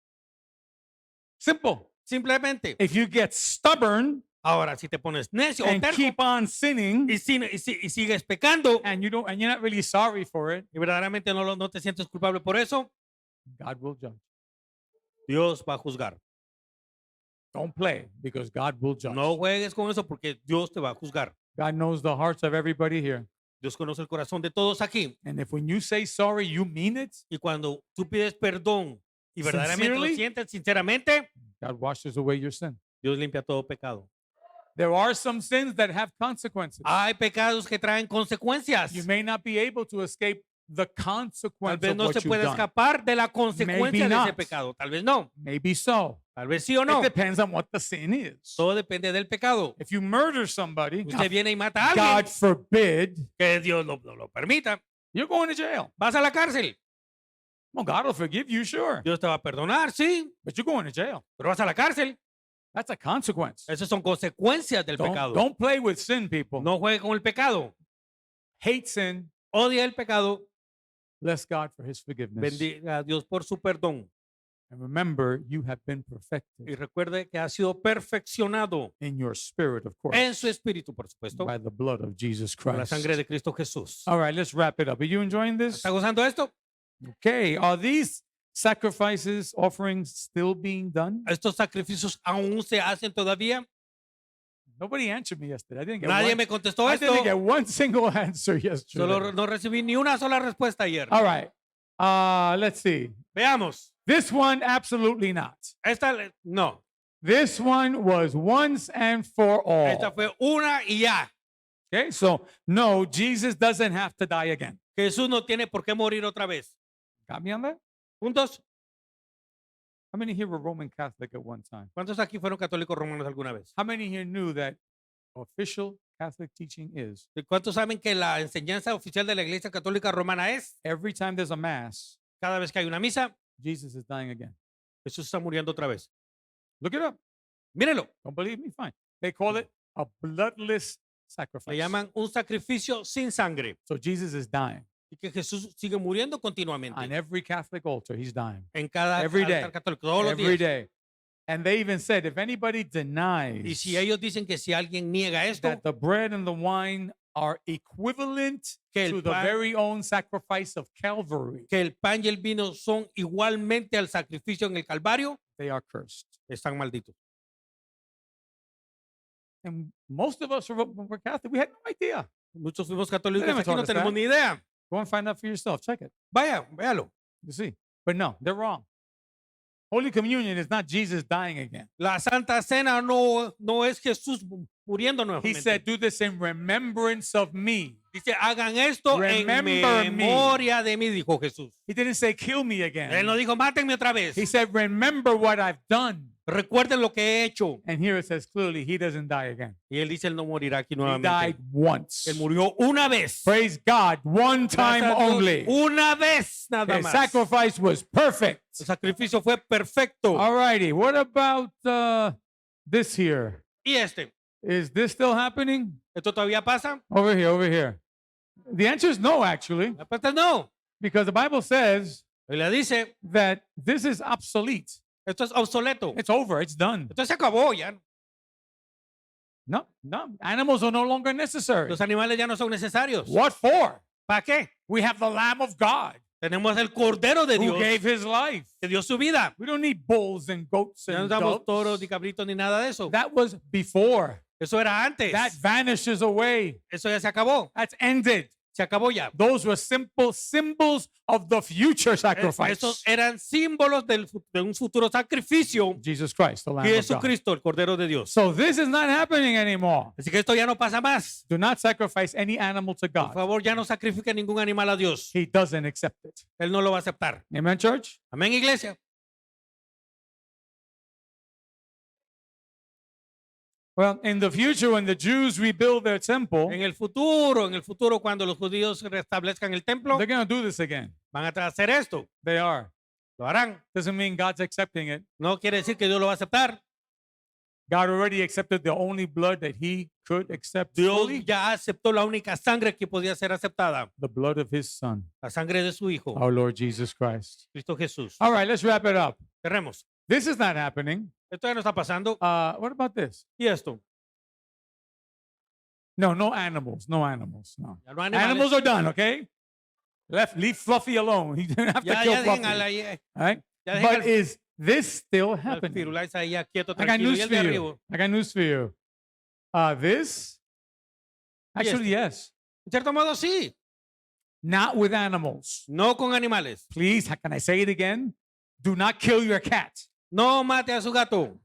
Simple. Simplemente. If you get stubborn Ahora, si te pones necio o and terco keep on sinning, y sigues pecando and you're not really sorry for it, y verdaderamente no te sientes culpable por eso, God will judge. Dios va a juzgar. Don't play because God will judge. No juegues con eso porque Dios te va a juzgar. God knows the hearts of everybody here. Dios conoce el corazón de todos aquí. And if when you say sorry, you mean it, Y cuando tú pides perdón y verdaderamente lo Sincerely, sientes sinceramente, God washes away your sin. Dios limpia todo pecado. There are some sins that have consequences. Hay pecados que traen consecuencias. You may not be able to escape the Tal consequence vez of no what se you've puede done. escapar de la consecuencia de ese not. pecado. Tal vez no. Maybe so. Tal vez sí o no. It depends on what the sin is. Todo depende del pecado. If you murder somebody, Usted viene y mata a God alguien, forbid, que Dios lo permita. you're going to jail. Vas a la cárcel. Well, God will forgive you, sure, Dios te va a perdonar, sí, but you're going to jail. pero vas a la cárcel. That's a consequence. Esas son consecuencias del pecado. Don't play with sin, people. No juegue con el pecado. Hate sin. Odia el pecado. Bless God for his forgiveness. Bendiga a Dios por su perdón. And remember, you have been Y perfected recuerde que ha sido perfeccionado in your spirit, of course, en su espíritu, por supuesto, by the blood of Jesus por la Christ. sangre de Cristo Jesús. All right, let's wrap it up. Are you enjoying this? ¿Está gozando esto? Okay. Are these sacrifices, offerings still being done? ¿Estos sacrificios aún se hacen todavía? Nobody answered me yesterday. I didn't get Nadie one. me contestó I esto. didn't get one single answer yesterday. Solo no recibí ni una sola respuesta ayer. All right. Let's see. Veamos. This one, absolutely not. No. This one was once and for Esta all. fue una y ya. Okay, so no, Jesus doesn't have to die again. Jesús no tiene por qué morir otra vez. Got me on that? ¿Juntos? How many here were Roman Catholic at one time? ¿Cuántos aquí fueron católicos romanos alguna vez? How many here knew that official Catholic teaching is ¿De ¿Cuántos saben que la enseñanza oficial de la Iglesia Católica Romana es every time there's a mass, cada vez que hay una misa, Jesus is dying again? Jesús está muriendo otra vez? Look it up. Mírenlo. Don't believe me? Fine. They call it a bloodless sacrifice. Le llaman un sacrificio sin sangre. So Jesus is dying. Y que Jesús sigue muriendo continuamente. On every Catholic altar, he's dying. En cada every day. altar católico, todos los Every días. day. And they even said, if anybody Y denies si ellos dicen que si alguien niega esto, that the bread and the wine are equivalent Que el to the pan- very own sacrifice of Calvary, que el pan y el vino son igualmente al sacrificio en el Calvario, they are cursed. están malditos. And most of us were Catholic. We had no idea. Muchos fuimos católicos Déjame aquí, no contestar. tenemos ni idea. Go and find out for yourself. Check it. Vaya, véalo. You see. But no, they're wrong. Holy Communion is not Jesus dying again. La Santa Cena no es Jesús muriendo He nuevamente. said, do this in remembrance of me. Dice, hagan esto en Remember me. memoria de mí, dijo Jesús. He didn't say, kill me again. Él no dijo, mátenme otra vez. He said, remember what I've done. Recuerden lo que he hecho. And here it says clearly, he doesn't die again. Y él dice, él no morirá aquí He nuevamente. died once. Él murió una vez. Praise God, one time Gracias a Dios, only. Una vez nada His más. sacrifice was perfect. El sacrificio fue perfecto. All righty. What about this here? Y este, Is this still happening? ¿esto todavía pasa? Over here, over here. The answer is no, actually, La respuesta es no. because the Bible says Y le dice, that this is obsolete. esto es obsoleto. It's over. It's done. Esto se acabó ya. No, no. Animals are no longer necessary. Los animales ya no son necesarios. What for? ¿Para qué? We have the Lamb of God Tenemos el Cordero de who Dios gave his life. que dio su vida. We don't need bulls and goats Ya no and damos toros doves. ni cabritos ni nada de eso. That was before. Eso era antes. That vanishes away. Eso ya se acabó. That's ended. Se acabó ya. Those were simple symbols of the future sacrifice. Esos eran símbolos de un futuro sacrificio. Jesus Christ, the Lamb of God. Jesucristo, el Cordero de Dios. So this is not happening anymore. Así que esto ya no pasa más. Do not sacrifice any animal to Por God. favor, ya no sacrifique ningún animal a Dios. He doesn't accept it. Él no lo va a aceptar. Amen, church? Amén, iglesia. Well, in the future, when the Jews rebuild their temple, En el futuro, cuando los judíos restablezcan el templo, they're going to do this again. van a hacer esto. They are. Lo harán. Doesn't mean God's accepting it. No quiere decir que Dios lo va a aceptar. God already accepted the only blood that he could accept Dios fully, ya aceptó la única sangre que podía ser aceptada. the blood of his son, La sangre de su Hijo, our Lord Jesus Christ. Cristo Jesús. All right, let's wrap it up. Cerremos. This is not happening. Esto ya no está pasando. What about this? ¿Y esto? No, no animals. No animals. No. Ya no hay Animals animales. are done, okay? Leave Fluffy alone. He didn't have to Ya, kill ya dejen Fluffy. al All right? ya dejen But is this still al happening? Firulais ahí ya quieto, I got tranquilo. Y news el for de you. arriba. I got news for you. This? Actually, yes. En cierto modo, sí. Not with animals. No con animales. Please, can I say it again? Do not kill your cat. No mate a su gato.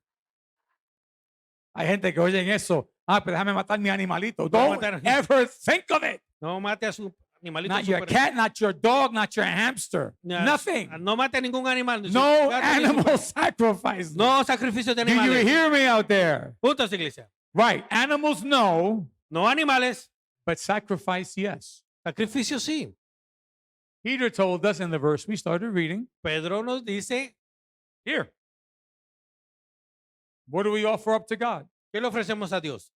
Hay gente que oyen eso. Pero déjame matar mi animalito. Voy a Don't matar- ever think of it. No mate a su animalito. Not your super- cat, not your dog, not your hamster. Ni Nothing. No mate a ningún animal. ni su No gato, ni su animal perro. sacrifices. No sacrificios de Do you animales. hear me out there? Puntos, iglesia. Right. Animals, no, No animales. but sacrifice, yes. Sacrificios sí. Peter told us in the verse we started reading. Pedro nos dice, Here. What do we offer up to God? ¿qué le ofrecemos a Dios?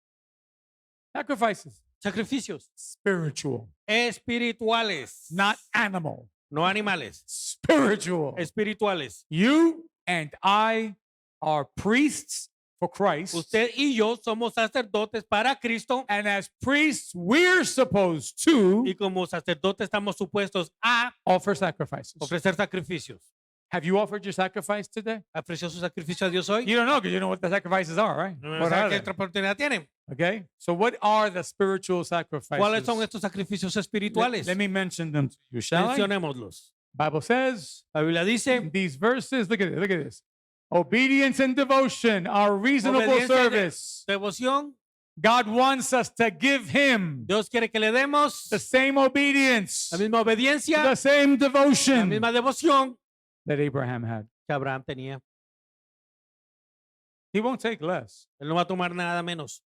Sacrifices. Sacrificios Spiritual, espirituales. not animal. No animales. Spiritual. Espirituales. You and I are priests for Christ. Usted y yo somos sacerdotes para Cristo And as priests, we're supposed to y como sacerdotes estamos supuestos a offer sacrifices. ofrecer sacrificios. Have you offered your sacrifice today? ¿Ofreció su sacrificio a Dios hoy? You don't know because you know what the sacrifices are, right? No What sabe are qué they? otra oportunidad tienen. Okay. So what are the spiritual sacrifices? ¿Cuáles son estos sacrificios espirituales? Let me mention them to you, shall I? Mencionémoslos. Bible says La Biblia in dice, these verses, look at it, look at this. Obedience and devotion are reasonable Obediencia y service. devoción. God wants us to give him Dios quiere que le demos the same obedience, la misma obediencia, the same la devotion misma devoción that Abraham had. que Abraham tenía. He won't take less. Él no va a tomar nada menos.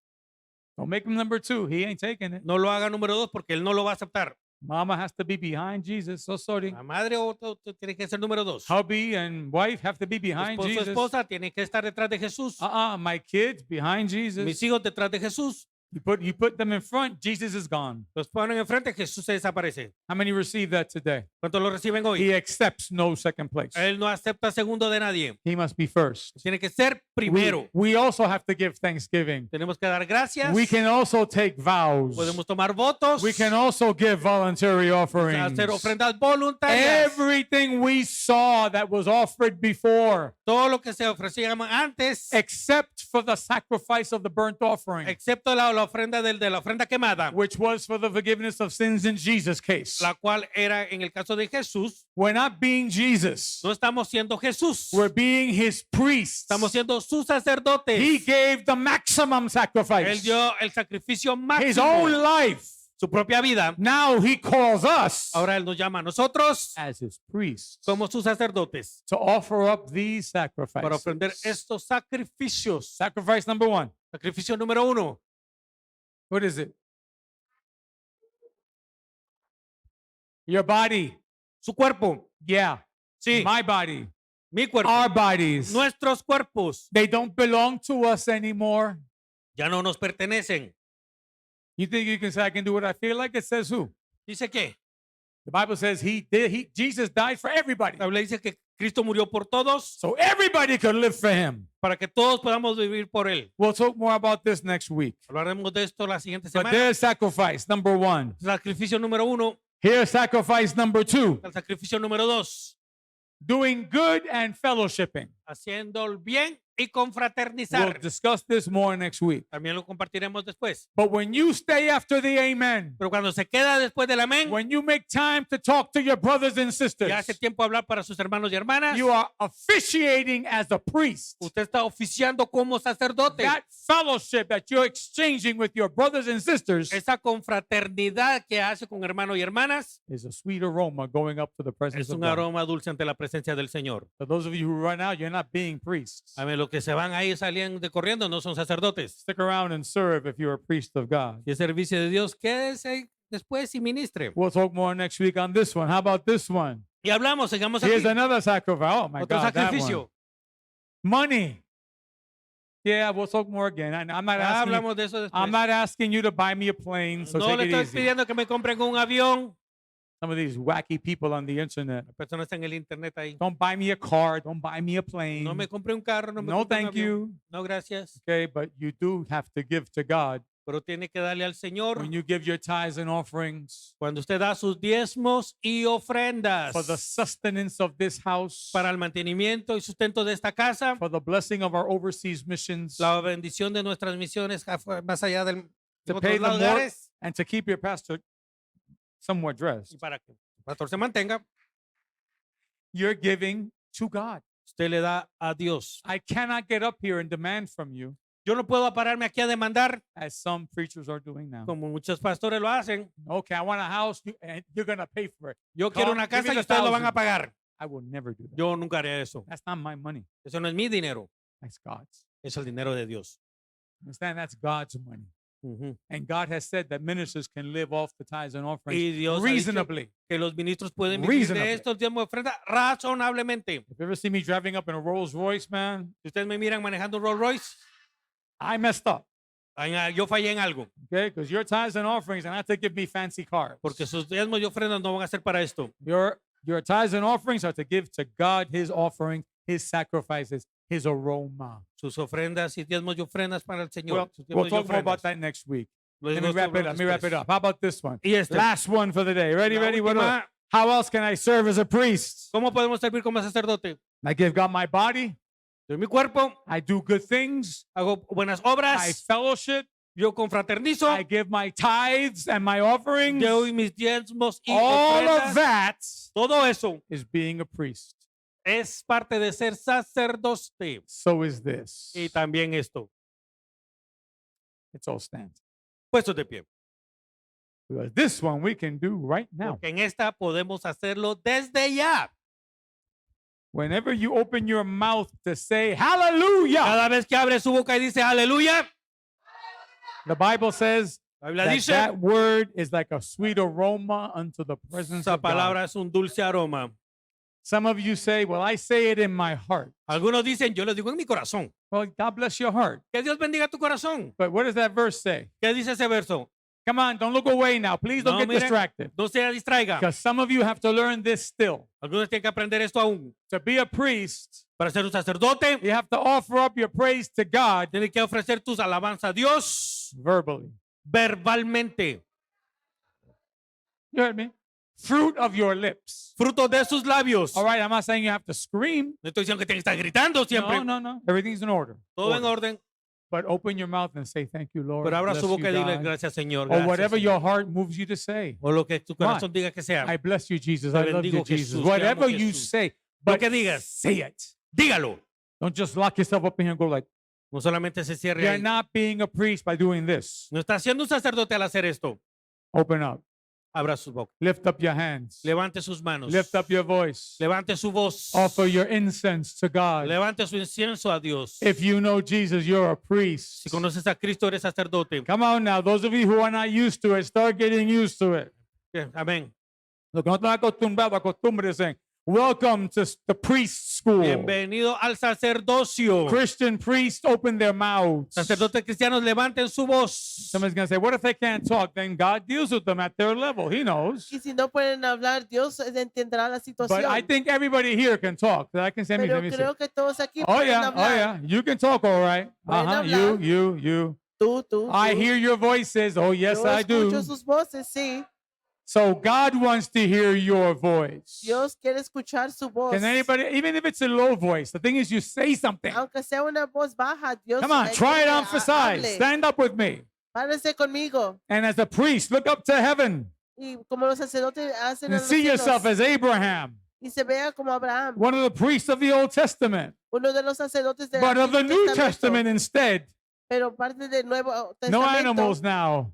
Don't make him number two. He ain't taking it. No lo haga número 2 porque él no lo va a aceptar. Mama has to be behind Jesus. So sorry. La madre o tiene que ser número 2. Hubby and wife have to be behind Esposo, Jesus. esposa tiene que estar detrás de Jesús. My kids behind Jesus. Mis hijos detrás de Jesús. You put them in front, Jesus is gone. Los ponen enfrente, Jesús se desaparece. How many receive that today? ¿Cuántos lo reciben hoy? He accepts no second place. Él no acepta segundo de nadie. He must be first. Tiene que ser primero. We also have to give thanksgiving. Tenemos que dar gracias. We can also take vows. Podemos tomar votos. We can also give voluntary offerings. Hacer ofrendas voluntarias. Everything we saw that was offered before, Todo lo que se ofrecía antes, except for the sacrifice of the burnt offering, excepto la ofrenda de la ofrenda quemada, which was for the forgiveness of sins in Jesus' case. la cual era en el caso de Jesús. We're not being Jesus. No estamos siendo Jesús. We're being his priests. Estamos siendo sus sacerdotes. He gave the maximum Él sacrifice, dio el sacrificio his máximo, own life. su propia vida. Now he calls us Ahora Él nos llama a nosotros as his priests como sus sacerdotes to offer up these para sacrifices. ofrender estos sacrificios. Sacrifice number one. Sacrificio número 1, What is it? Your body. su cuerpo. Yeah. Sí, My body. mi cuerpo. Our bodies. Nuestros cuerpos They don't belong to us anymore. ya no nos pertenecen. You think you can say, I can do what I feel like? It says who? Dice que The Bible says Jesus died for everybody. la Biblia dice que Cristo murió por todos So everybody could live for him. para que todos podamos vivir por Él. We'll talk more about this next week. Hablaremos de esto la siguiente But semana. there's sacrifice, number one. Sacrificio número 1, Here's sacrifice number two. el sacrificio número 2, Doing good and fellowshipping. haciendo el bien y We'll confraternizar. discuss this more next week. También lo compartiremos después. But when you stay after the amen, Pero cuando se queda después del amén, when you make time to talk to your brothers and y sisters, hace tiempo hablar para sus hermanos y hermanas, you are officiating as a priest. usted está oficiando como sacerdote. That fellowship that you're exchanging with your brothers and sisters Esa confraternidad que hace con hermanos y hermanas is a sweet aroma going up to the presence es of un God. aroma dulce ante la presencia del Señor. For those of you who run out, you're not being priests. A ver, los que se van ahí saliendo de corriendo no son sacerdotes. Stick around and serve if you're a priest of God. Si es servicio de Dios, quédese después y ministre. We'll talk more next week on this one. How about this one? Y hablamos, sigamos Here's aquí. another sacrifice. Oh my Otro God, that one. sacrificio. Money. Yeah, we'll talk more again. I'm not Ya asking you, hablamos de eso I'm después. not asking you to buy me a plane, so No le take it estoy easy. pidiendo que me compren un avión. Some of these wacky people on the internet. Las personas en el internet ahí. Don't buy me a car. Don't buy me a plane. No me compre un carro, no me No, compre un thank avión. you. No, gracias. Okay, but you do have to give to God Pero tiene que darle al Señor when you give your tithes and offerings cuando usted da sus diezmos y ofrendas for the sustenance of this house, para el mantenimiento y sustento de esta casa, for the blessing of our overseas missions, la bendición de nuestras misiones más allá de to pay otros the lugares and to keep your pastor somewhat y dressed. para que el pastor se mantenga, You're giving to God. usted le da a Dios. I cannot get up here and demand from you Yo no puedo pararme aquí a demandar as some preachers are doing now. como muchos pastores lo hacen. Okay, I want a house, and you're going to pay for it. Yo quiero Come, una give me casa y the ustedes lo van a 1,000. pagar. I will never do that. Yo nunca haré eso. That's not my money. Eso no es mi dinero, That's God's. es el dinero de Dios. Understand? That's God's money. Ujú. And God has said that ministers can live off the tithes and offerings Y Dios ha dicho reasonably. que los ministros pueden vivir Reasonably. de estos diezmos de ofrenda razonablemente. If you ever see me driving up in a Rolls Royce, man, Si ustedes me miran manejando un Rolls Royce, I messed up. yo fallé en algo, Okay, because your tithes and offerings are not to give me fancy cars. porque sus diezmos y ofrendas no van a ser para esto. Your tithes and offerings are to give to God His offerings, His sacrifices, His aroma. Sus ofrendas y diezmos y ofrendas para el Señor. Well, sus we'll diezmos y talk more about ofrendas. that next week. Lo Let me digo wrap it up. Let me wrap it después. up. How about this one? Y este, Last one for the day. Ready, la ready? última, How else can I serve as a priest? ¿cómo podemos servir como sacerdote? I give God my body. Doy mi cuerpo, I do good things. hago buenas I obras, fellowship. yo confraternizo, I give my tithes and my offerings. doy mis diezmos y All of ofrendas. that Todo eso is being a priest. es parte de ser sacerdote. So is this. Y también esto, Let's all stand. puestos de pie. Because this one we can do right now. Porque en esta podemos hacerlo desde ya. Whenever you open your mouth to say hallelujah, Cada vez que abre su boca y dice aleluya, the Bible says la Biblia that dice, that word is like a sweet aroma unto the presence esa of God. palabra es un dulce aroma. Some of you say, well, I say it in my heart. Algunos dicen, yo lo digo en mi corazón. Well, God bless your heart. Que Dios bendiga tu corazón. But what does that verse say? ¿Qué dice ese verso? Come on, don't look away now. Please don't No, get miren. distracted. No se distraiga. Because some of you have to learn this still. Algunos tienen que aprender esto aún. To be a priest, Para ser un sacerdote, you have to offer up your praise to God tienes que ofrecer tus alabanzas a Dios verbally. verbalmente. You heard me? Fruit of your lips. Fruto de sus labios. All right, I'm not saying you have to scream. No estoy diciendo que tienes que estar gritando siempre. No. Everything's in order. Todo en Order. orden. But open your mouth and say, thank you, Lord. Pero abra Bless su boca y you, dile God. gracias, Señor. Or Gracias, whatever Señor. your heart moves you to say. O lo que tu corazón diga que sea. I bless you, Jesus. Te I love you, bendigo, Jesus. Jesús. Te Whatever amo, you Jesús. say, Lo but que digas. say it. Dígalo. Don't just lock yourself up in here and go like, No solamente se cierre you're ahí. not being a priest by doing this. No está siendo un sacerdote al hacer esto. Open up. Abra su boca. Lift up your hands. Levante sus manos. Lift up your voice. Levante su voz. Offer your incense to God. Levante su incienso a Dios. If you know Jesus, you're a priest. Si conoces a Cristo, eres sacerdote. Come on now. Those of you who are not used to it, start getting used to it. Amén. Lo que no están acostumbrados, acostúmbrense. Welcome to the priest school. Bienvenido al sacerdocio. Christian priests open their mouths. Sacerdotes cristianos, levanten su voz. Somebody's going to say, what if they can't talk? Then God deals with them at their level. He knows. Y si no pueden hablar, Dios entenderá la situación. But I think everybody here can talk. I can say, Pero let me see. creo que todos aquí Oh pueden yeah, hablar. You can talk all right. Pueden hablar. You. Tú. I hear your voices. Oh yes, Yo I do. escucho sus voces, sí. So God wants to hear your voice. Dios quiere escuchar su voz. Can anybody, even if it's a low voice, the thing is you say something. Aunque sea una voz baja, Dios Come on, quiere try it que on for size. hable. Stand up with me. Párese conmigo. And as a priest, look up to heaven Y como los sacerdotes hacen a and los see yourself cielos. as Abraham, Y se vea como Abraham, one of the priests of the Old Testament, uno de los sacerdotes del but of the Antiguo New Testamento, Testament instead. pero parte del Nuevo No Testamento. animals now,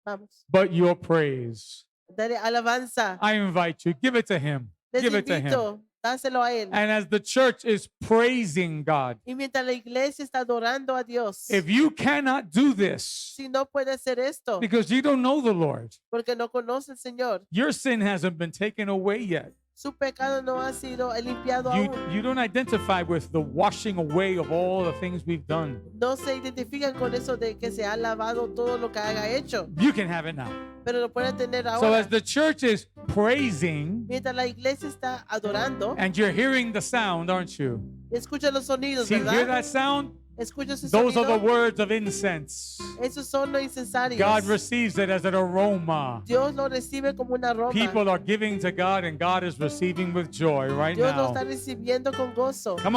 Vamos, but your praise. dale alabanza. I invite you, give it to him. Les Give it to him. invito, dáselo a él. And as the church is praising God, Y mientras la iglesia está adorando a Dios, if you cannot do this si no puede hacer esto, because you don't know the Lord, porque no conoce al Señor, your sin hasn't been taken away yet. su pecado no ha sido limpiado aún. You don't identify with the washing away of all the things we've done. No se identifican con eso de que se ha lavado todo lo que haya hecho, You can have it now. pero lo pueden tener So ahora. as the church is praising, Mientras la iglesia está adorando, and you're hearing the sound, aren't you? escucha los sonidos, See, hear ¿verdad? that sound? Escucha ese Those are the sonido. words of incense. Esos son los incensarios. God receives it as an aroma. Dios lo recibe como una aroma. People are giving to God, and God is receiving with joy right Dios lo now. está recibiendo con gozo. Come